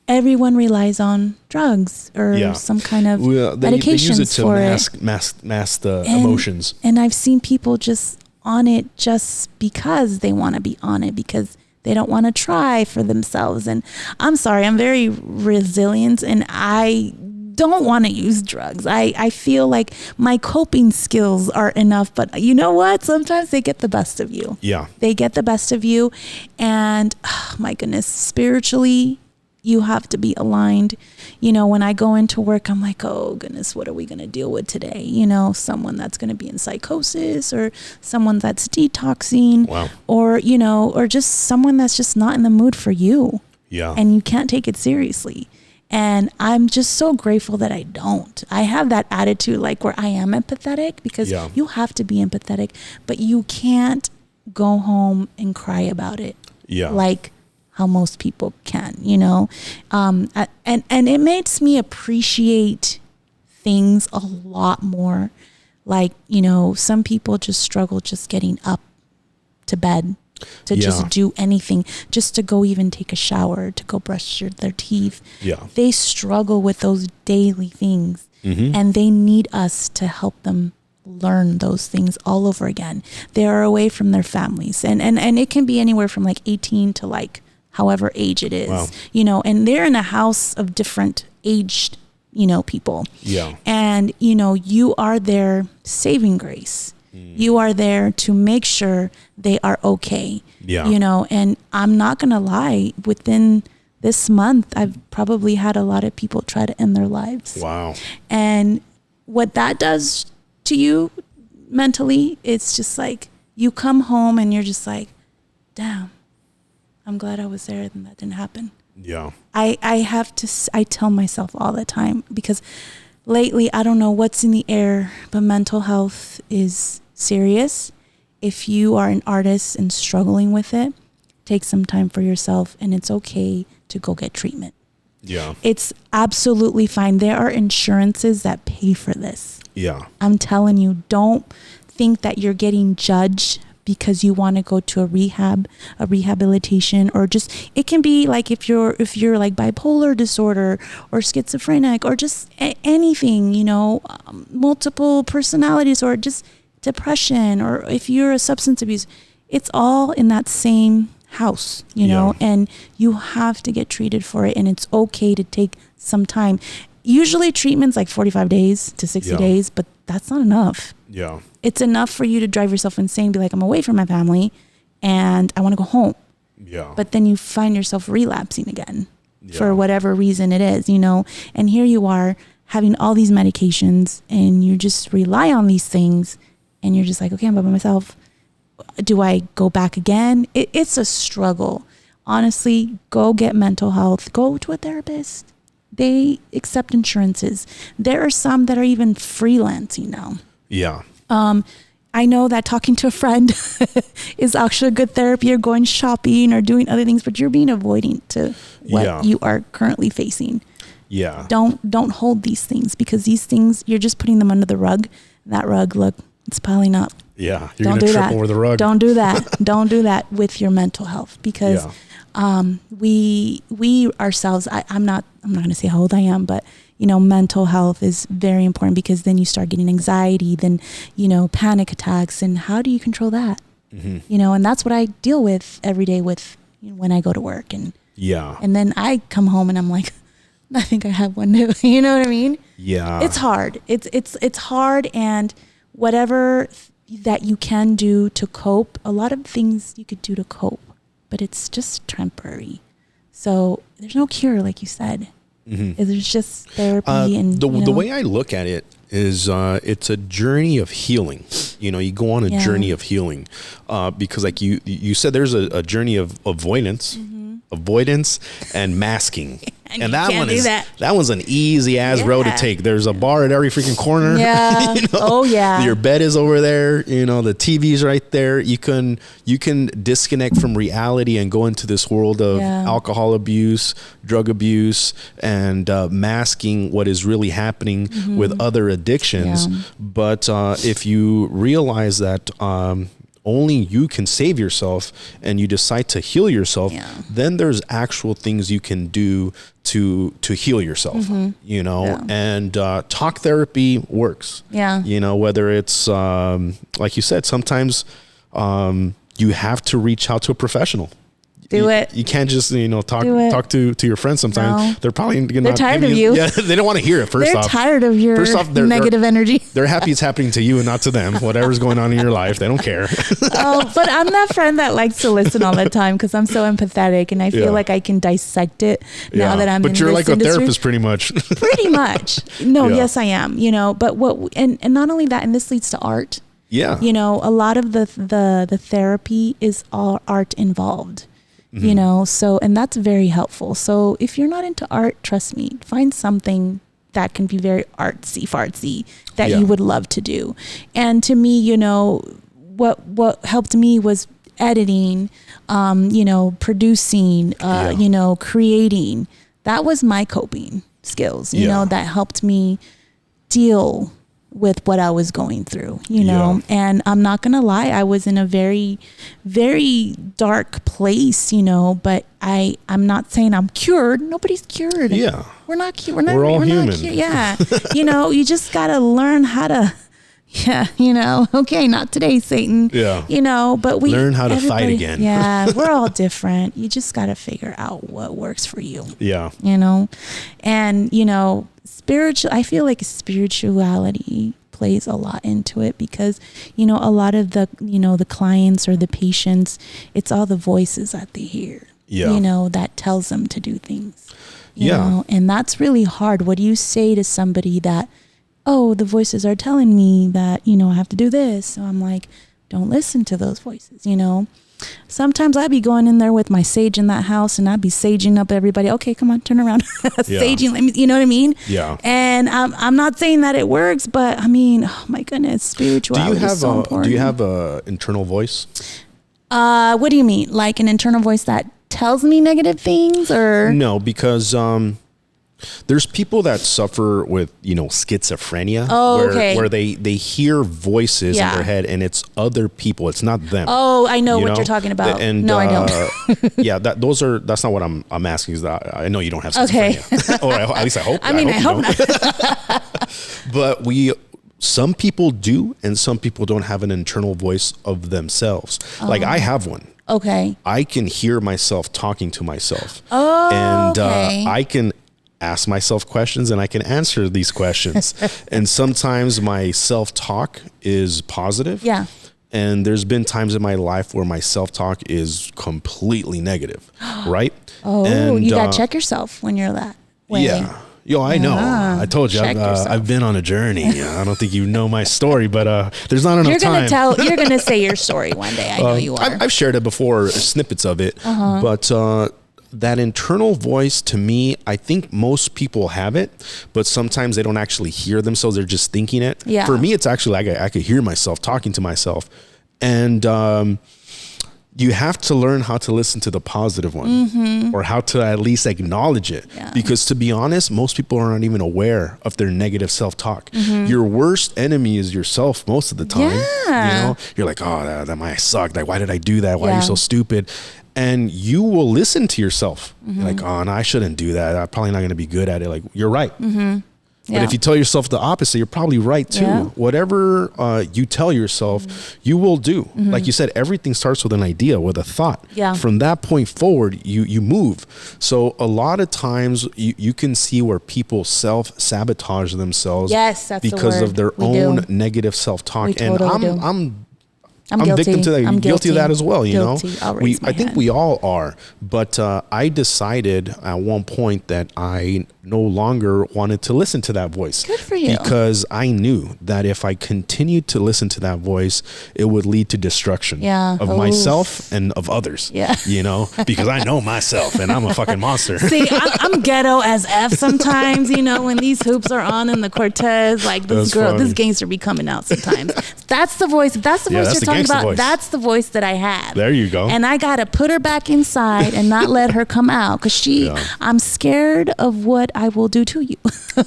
everyone relies on drugs or some kind of medications
they use it to
for
mask the emotions.
And I've seen people just on it just because they want to be on it, because they don't want to try for themselves. And I'm sorry, I'm very resilient and I don't want to use drugs. I feel like my coping skills are enough, but you know what? Sometimes they get the best of you.
Yeah.
They get the best of you. And oh, my goodness, spiritually, you have to be aligned. You know, when I go into work, I'm like, oh goodness, what are we going to deal with today? You know, someone that's going to be in psychosis, or someone that's detoxing, or, you know, or just someone that's just not in the mood for you.
Yeah.
And you can't take it seriously. And I'm just so grateful that I don't. I have that attitude like where I am empathetic, because you have to be empathetic, but you can't go home and cry about it.
Yeah.
Like how most people can, you know? And it makes me appreciate things a lot more. Like, you know, some people just struggle just getting up to bed, to just do anything, just to go even take a shower, to go brush their teeth.
Yeah.
They struggle with those daily things, and they need us to help them learn those things all over again. They are away from their families, and it can be anywhere from like 18 to like however age it is, you know, and they're in a house of different aged, you know, people. Yeah. And, you know, you are their saving grace. You are there to make sure they are okay. Yeah. You know, and I'm not going to lie, within this month, I've probably had a lot of people try to end their lives.
Wow.
And what that does to you mentally, it's just like you come home and you're just like, damn, I'm glad I was there and that didn't happen. Yeah. I tell myself all the time, because lately, I don't know what's in the air, but mental health is serious. If you are an artist and struggling with it, take some time for yourself, and it's okay to go get treatment. Yeah. It's absolutely fine. There are insurances that pay for this. Yeah. I'm telling you, don't think that you're getting judged because you want to go to a rehabilitation, or just, it can be like if you're like bipolar disorder or schizophrenic or just anything, you know, multiple personalities, or just depression, or if you're a substance abuse, it's all in that same house, you know, and you have to get treated for it, and it's okay to take some time. Usually treatment's like 45 days to 60 days, but that's not enough. Yeah. It's enough for you to drive yourself insane, be like, I'm away from my family and I want to go home. Yeah. But then you find yourself relapsing again for whatever reason it is, you know, and here you are having all these medications and you just rely on these things, and you're just like, okay, I'm by myself. Do I go back again? It's a struggle. Honestly, go get mental health. Go to a therapist. They accept insurances. There are some that are even freelancing now. Yeah. I know that talking to a friend is actually a good therapy, or going shopping or doing other things, but you're being avoidant to what you are currently facing. Yeah. Don't hold these things, because these things, you're just putting them under the rug. That rug, look, it's piling up. Yeah. You're going to trip over the rug. Don't do that. Don't do that with your mental health, because we ourselves, I'm not going to say how old I am, but you know, mental health is very important, because then you start getting anxiety, then, you know, panic attacks, and how do you control that? Mm-hmm. You know, and that's what I deal with every day with, you know, when I go to work, and and then I come home and I'm like, I think I have one too. You know what I mean? Yeah. It's hard. It's hard, and whatever that you can do to cope, a lot of things you could do to cope, but it's just temporary. So there's no cure, like you said. Mm-hmm. There's just therapy, and
the way I look at it is it's a journey of healing. You know, you go on a journey of healing, because like you said, there's a journey of avoidance and masking. And that one's an easy ass road to take. There's a bar at every freaking corner. Yeah. You know? Oh yeah. Your bed is over there. You know, the TV's right there. You can disconnect from reality and go into this world of alcohol abuse, drug abuse, and masking what is really happening with other addictions. Yeah. But if you realize that only you can save yourself, and you decide to heal yourself, then there's actual things you can do to heal yourself, you know, and talk therapy works.
Yeah.
You know, whether it's like you said, sometimes you have to reach out to a professional. You can't just, you know, talk to your friends sometimes. No. They're probably
they're tired of you.
Yeah, they don't want to hear it. They're
tired of your negative energy.
They're happy it's happening to you and not to them. Whatever's going on in your life, they don't care.
But I'm that friend that likes to listen all the time because I'm so empathetic and I feel like I can dissect it now that I'm in this industry. But you're like a
therapist pretty much.
Pretty much. No, yes, I am. You know, but and not only that, and this leads to art.
Yeah.
You know, a lot of the therapy is all art involved. You know, and that's very helpful. So if you're not into art, trust me, find something that can be very artsy that you would love to do. And to me, you know, what helped me was editing, you know, producing, you know, creating. That was my coping skills, you know, that helped me deal with what I was going through, you know, and I'm not going to lie. I was in a very, very dark place, you know, but I'm not saying I'm cured. Nobody's cured.
Yeah.
We're not cured.
We're all human.
Yeah. You know, you just got to learn how to, you know, okay, not today, Satan.
Yeah.
You know, but we
learn how to fight again.
Yeah. We're all different. You just got to figure out what works for you.
Yeah.
You know, and, you know, I feel like spirituality plays a lot into it because, you know, a lot of the, you know, the clients or the patients, it's all the voices that they hear, you know, that tells them to do things, you know, and that's really hard. What do you say to somebody that, oh, the voices are telling me that, you know, I have to do this. So I'm like, don't listen to those voices, you know. Sometimes I'd be going in there with my sage in that house and I'd be saging up everybody. Okay, come on, turn around. Saging, let me, you know what I mean?
Yeah.
And I'm not saying that it works, but I mean, oh my goodness, spirituality is so important.
Do you have a internal voice?
What do you mean? Like an internal voice that tells me negative things or?
No, because there's people that suffer with, you know, schizophrenia.
Oh,
where they hear voices in their head and it's other people. It's not them.
Oh, I know what you're talking about. And, no, I don't.
Yeah, that's not what I'm asking. Is that I know you don't have schizophrenia. Okay. Or at least I hope.
I hope not.
But some people do, and some people don't have an internal voice of themselves. Like I have one.
Okay.
I can hear myself talking to myself.
Oh,
and
okay.
I can ask myself questions and I can answer these questions. And sometimes my self-talk is positive.
Yeah.
And there's been times in my life where my self-talk is completely negative. Right?
Oh, and, you got to check yourself when you're that way.
Yeah. Yo, I know. I told you, I've been on a journey. I don't think you know my story, but there's not enough time.
You're going to say your story one day. I know you are.
I've shared it before, snippets of it. But that internal voice, to me, I think most people have it, but sometimes they don't actually hear themselves. They're just thinking it.
Yeah.
For me, it's actually like I could hear myself talking to myself. And you have to learn how to listen to the positive one or how to at least acknowledge it. Yeah. Because to be honest, most people are not even aware of their negative self-talk. Your worst enemy is yourself most of the time.
Yeah.
You know, you're like, oh, that might suck. Like, why did I do that? Why are you so stupid? And you will listen to yourself. You're like, oh, no, I shouldn't do that. I'm probably not going to be good at it. Like, you're right. But if you tell yourself the opposite, you're probably right too. Yeah. Whatever you tell yourself, you will do. Like you said, everything starts with an idea, with a thought.
Yeah.
From that point forward, you move. So a lot of times you can see where people self-sabotage themselves because of their own negative self-talk. And I'm victim to that. I'm guilty of that as well. You know, I think we all are. But I decided at one point that I no longer wanted to listen to that voice.
Good for you.
Because I knew that if I continued to listen to that voice, it would lead to destruction of myself and of others. Yeah. You know, because I know myself and I'm a fucking monster.
See, I'm ghetto as F sometimes, you know, when these hoops are on in the Cortez, like this gangster be coming out sometimes. That's the voice. That's the voice you're talking about. Voice. That's the voice that I have.
There you go.
And I got to put her back inside and not let her come out because I'm scared of what I will do to you.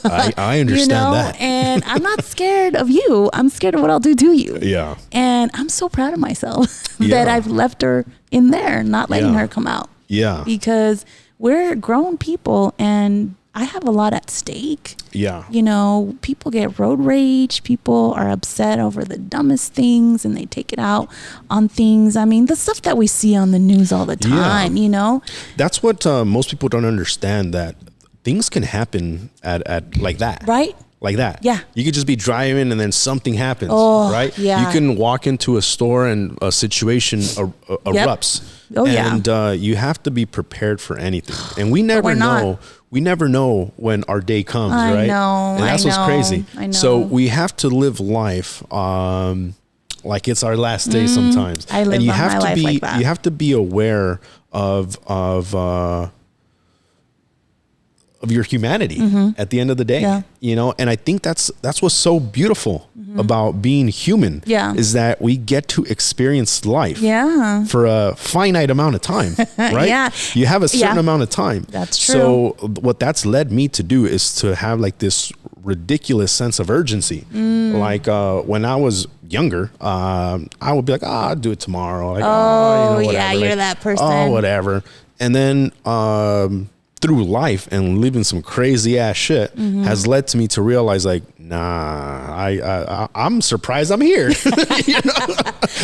I understand that.
And I'm not scared of you. I'm scared of what I'll do to you.
Yeah.
And I'm so proud of myself that I've left her in there, not letting her come out.
Yeah.
Because we're grown people and I have a lot at stake.
Yeah.
You know, people get road rage. People are upset over the dumbest things and they take it out on things. I mean, the stuff that we see on the news all the time, you know?
That's what most people don't understand, that things can happen at like that.
Right?
Like that.
Yeah.
You could just be driving and then something happens, right?
Yeah.
You can walk into a store and a situation erupts.
Oh, yeah.
And you have to be prepared for anything. And we never know. We never know when our day comes, right?
I know.
And that's what's crazy.
I know.
So we have to live life like it's our last day sometimes.
I live
and you
my
have to
life
be
like that.
you have to be aware of your humanity at the end of the day, you know? And I think that's what's so beautiful about being human is that we get to experience life for a finite amount of time, right? You have a certain amount of time.
That's true.
So what that's led me to do is to have like this ridiculous sense of urgency. Like when I was younger, I would be like, I'll do it tomorrow. Like, you know, whatever.
You're
like,
that person.
Oh, whatever. And then through life and living some crazy ass shit has led to me to realize, like, nah, I'm surprised I'm here. You know?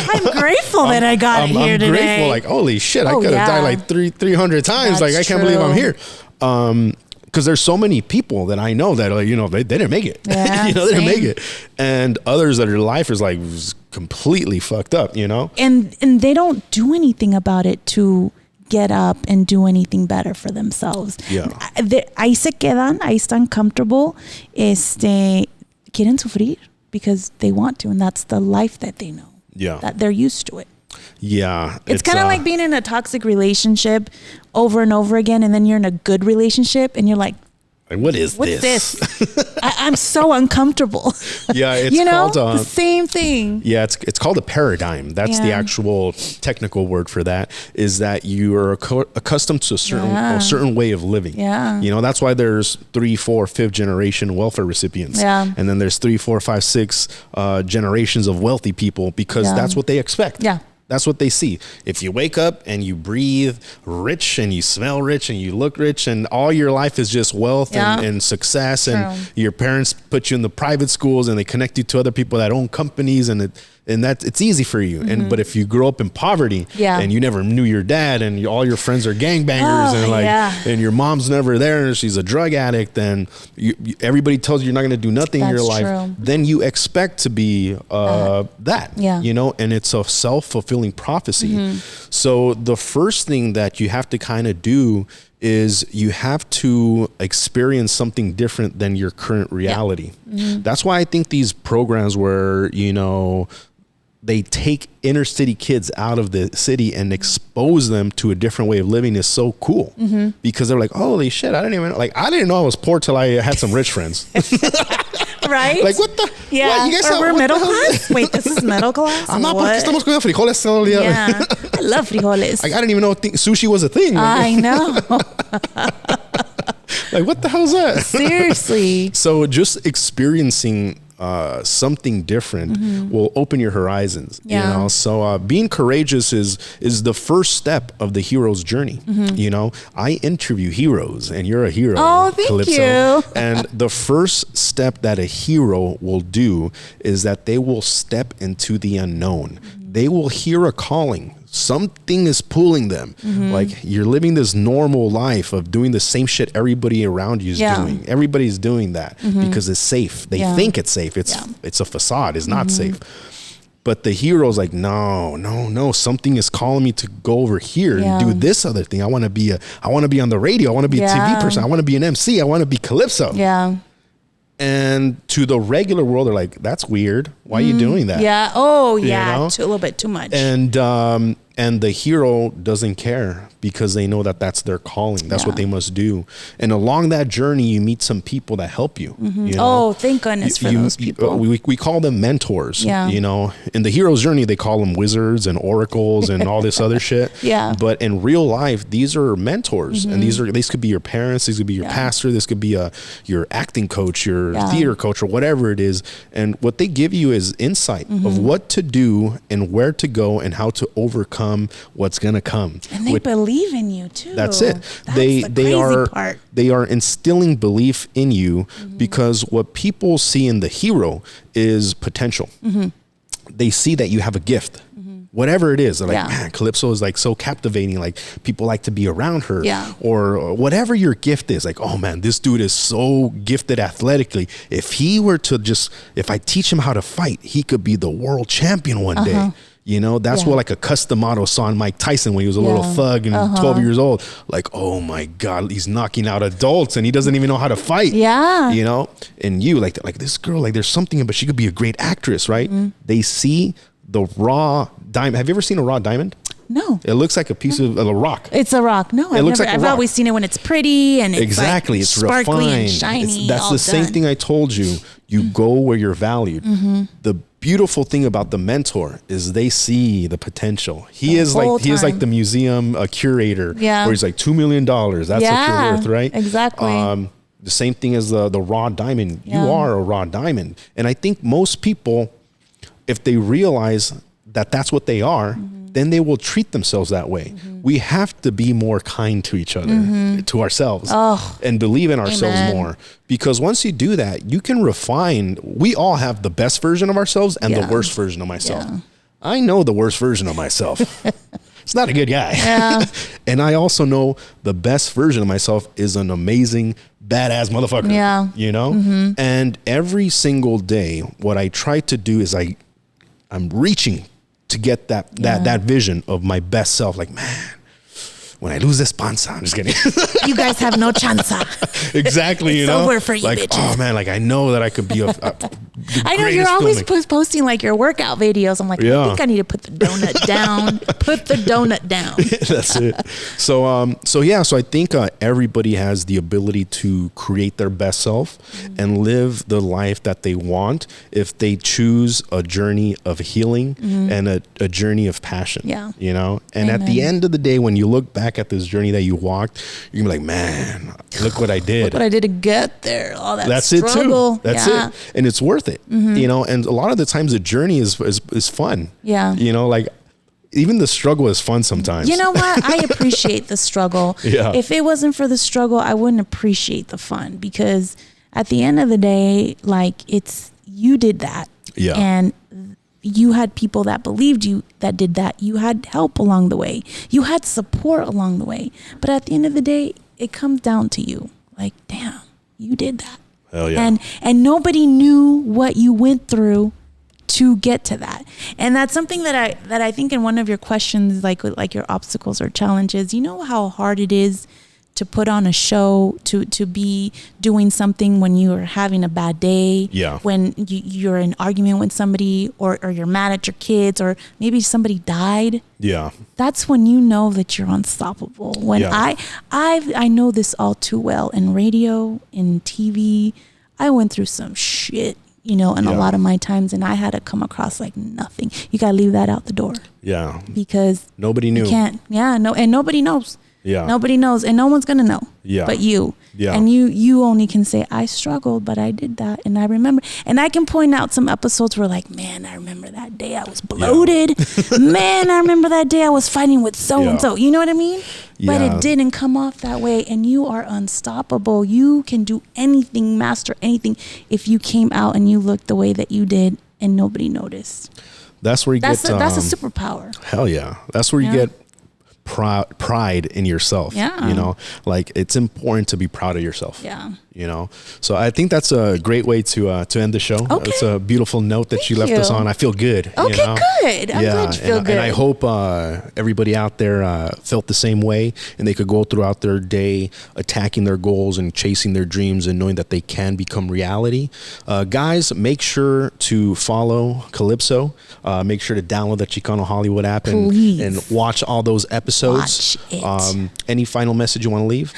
I'm grateful that I got here today. I'm grateful,
like, holy shit, I could have died like 300 times. That's like, I can't believe I'm here. Because there's so many people that I know that, like, you know, they didn't make it.
Yeah,
you know, they didn't make it. And others that their life is like completely fucked up, you know?
And they don't do anything about it to get up and do anything better for themselves.
Yeah.
Ahí se quedan, ahí están comfortable, quieren sufrir because they want to, and that's the life that they know.
Yeah.
That they're used to it.
Yeah.
It's kind of like being in a toxic relationship over and over again, and then you're in a good relationship and you're like,
what's
this? I'm so uncomfortable.
Yeah, it's
you know,
called
the same thing.
Yeah, it's called a paradigm. That's the actual technical word for that. Is that you are accustomed to a certain way of living.
Yeah,
you know, that's why there's 3, 4, 5th generation welfare recipients.
Yeah,
and then there's 3, 4, 5, 6 generations of wealthy people because that's what they expect.
Yeah.
That's what they see. If you wake up and you breathe rich and you smell rich and you look rich and all your life is just wealth and success, and your parents put you in the private schools and they connect you to other people that own companies, and that it's easy for you. And but if you grow up in poverty and you never knew your dad and all your friends are gangbangers and your mom's never there and she's a drug addict, then everybody tells you you're not going to do nothing in your life. Then you expect to be you know, and it's a self-fulfilling prophecy. So the first thing that you have to kind of do is you have to experience something different than your current reality. That's why I think these programs where, you know, they take inner city kids out of the city and expose them to a different way of living is so cool, because they're like, holy shit, I didn't know I was poor till I had some rich friends.
Right?
Like, what the?
Yeah.
What, you guys
we're middle class? Wait, this is middle class?
Porque estamos comiendo frijoles todo el día.
Yeah. I love frijoles.
Like, I didn't even know sushi was a thing.
I know.
Like, what the hell is that?
Seriously.
So just experiencing something different will open your horizons. You know, so being courageous is the first step of the hero's journey. You know, I interview heroes, and you're a hero.
Oh, thank
Calipso.
you.
And the first step that a hero will do is that they will step into the unknown. They will hear a calling. Something is pulling them. Like, you're living this normal life of doing the same shit everybody around you is doing. Everybody's doing that because it's safe. They think it's safe. It's a facade. It's not safe. But the hero's like, no, something is calling me to go over here and do this other thing. I want to be on the radio. I want to be a TV person. I want to be an MC. I want to be Calipso.
Yeah.
And to the regular world, they're like, that's weird. Why are you doing that?
Yeah. Oh,
yeah.
You know? A little bit too much.
And the hero doesn't care because they know that that's their calling. That's what they must do. And along that journey, you meet some people that help you. You know?
Oh, thank goodness for those people.
We call them mentors.
Yeah.
You know, in the hero's journey, they call them wizards and oracles and all this other shit.
Yeah.
But in real life, these are mentors, and these could be your parents. These could be your pastor. This could be your acting coach, your theater coach, or whatever it is. And what they give you is insight of what to do and where to go and how to overcome become what's gonna come.
And they believe in you too.
That's it.
That's the crazy part.
They are instilling belief in you because what people see in the hero is potential. They see that you have a gift. Whatever it is, they're like, man, Calipso is like so captivating. Like people like to be around her, or whatever your gift is. Like, oh man, this dude is so gifted athletically. If I teach him how to fight, he could be the world champion one day. You know, that's what like a Customato saw in Mike Tyson when he was a little thug and 12 years old. Like, oh my God, he's knocking out adults and he doesn't even know how to fight.
Yeah.
You know, and you like this girl, like there's something, but she could be a great actress, right? They see the raw diamond. Have you ever seen a raw diamond?
No.
It looks like a piece of a rock.
It's a rock. No, I've always seen it when it's pretty and it's like
it's
sparkly
refined
and shiny.
That's the same thing I told you. You go where you're valued. The beautiful thing about the mentor is they see the potential. He is like the museum curator. Yeah. Where he's like $2 million. That's what you're worth, right?
Exactly.
The same thing as the raw diamond. You are a raw diamond. And I think most people, if they realize that that's what they are, then they will treat themselves that way. We have to be more kind to each other, to ourselves, and believe in ourselves more. Because once you do that, you can refine. We all have the best version of ourselves and the worst version of myself. I know the worst version of myself. It's not a good guy. And I also know the best version of myself is an amazing, badass motherfucker. You know? And every single day, what I try to do is I'm reaching to get that vision of my best self. Like, man, when I lose this panza, I'm just kidding.
You guys have no chance.
Exactly.
It's over for you,
like,
bitches.
Oh man, like I know that I could be
I know you're always posting like your workout videos. I'm like, I think I need to put the donut down. Put the donut down.
That's it. So I think everybody has the ability to create their best self and live the life that they want if they choose a journey of healing and a journey of passion. You know, and at the end of the day, when you look back at this journey that you walked, you're gonna be like, man, look what I did.
Look what I did to get there. All that
That's
struggle.
It too. That's it. And it's worth it. You know, and a lot of the times the journey is fun. You know, like even the struggle is fun sometimes.
You know what? I appreciate the struggle. If it wasn't for the struggle, I wouldn't appreciate the fun, because at the end of the day, like you did that. And you had people that believed you that did that. You had help along the way. You had support along the way. But at the end of the day, it comes down to you. Like, damn, you did that.
Hell yeah.
And nobody knew what you went through to get to that. And that's something that I think in one of your questions, like your obstacles or challenges, you know how hard it is to put on a show, to be doing something when you are having a bad day, when you're in an argument with somebody, or you're mad at your kids, or maybe somebody died. That's when you know that you're unstoppable. When I know this all too well in radio, in TV. I went through some shit, you know, and a lot of my times, and I had to come across like nothing. You gotta leave that out the door. Because
nobody knew.
You can't. And nobody knows. Nobody knows, and no one's gonna know but you. And you only can say, I struggled, but I did that, and I remember. And I can point out some episodes where, like, man, I remember that day I was bloated. Man, I remember that day I was fighting with so and so. You know what I mean? But it didn't come off that way, and you are unstoppable. You can do anything, master anything, if you came out and you looked the way that you did, and nobody noticed.
That's where that's a
superpower.
Hell yeah, that's where you get pride in yourself. You know, like it's important to be proud of yourself. You know, so I think that's a great way to end the show. It's a beautiful note that you left us on. I feel good.
Okay,
you know?
Good. I'm glad you feel good.
And I hope everybody out there felt the same way, and they could go throughout their day attacking their goals and chasing their dreams and knowing that they can become reality. Guys, make sure to follow Calipso. Make sure to download the Chicano Hollywood app and watch all those episodes.
Watch it.
Any final message you want to leave?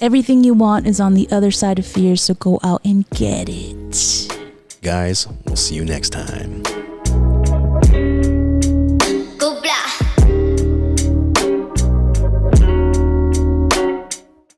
Everything you want is on the other side of fear, so go out and get it.
Guys, we'll see you next time.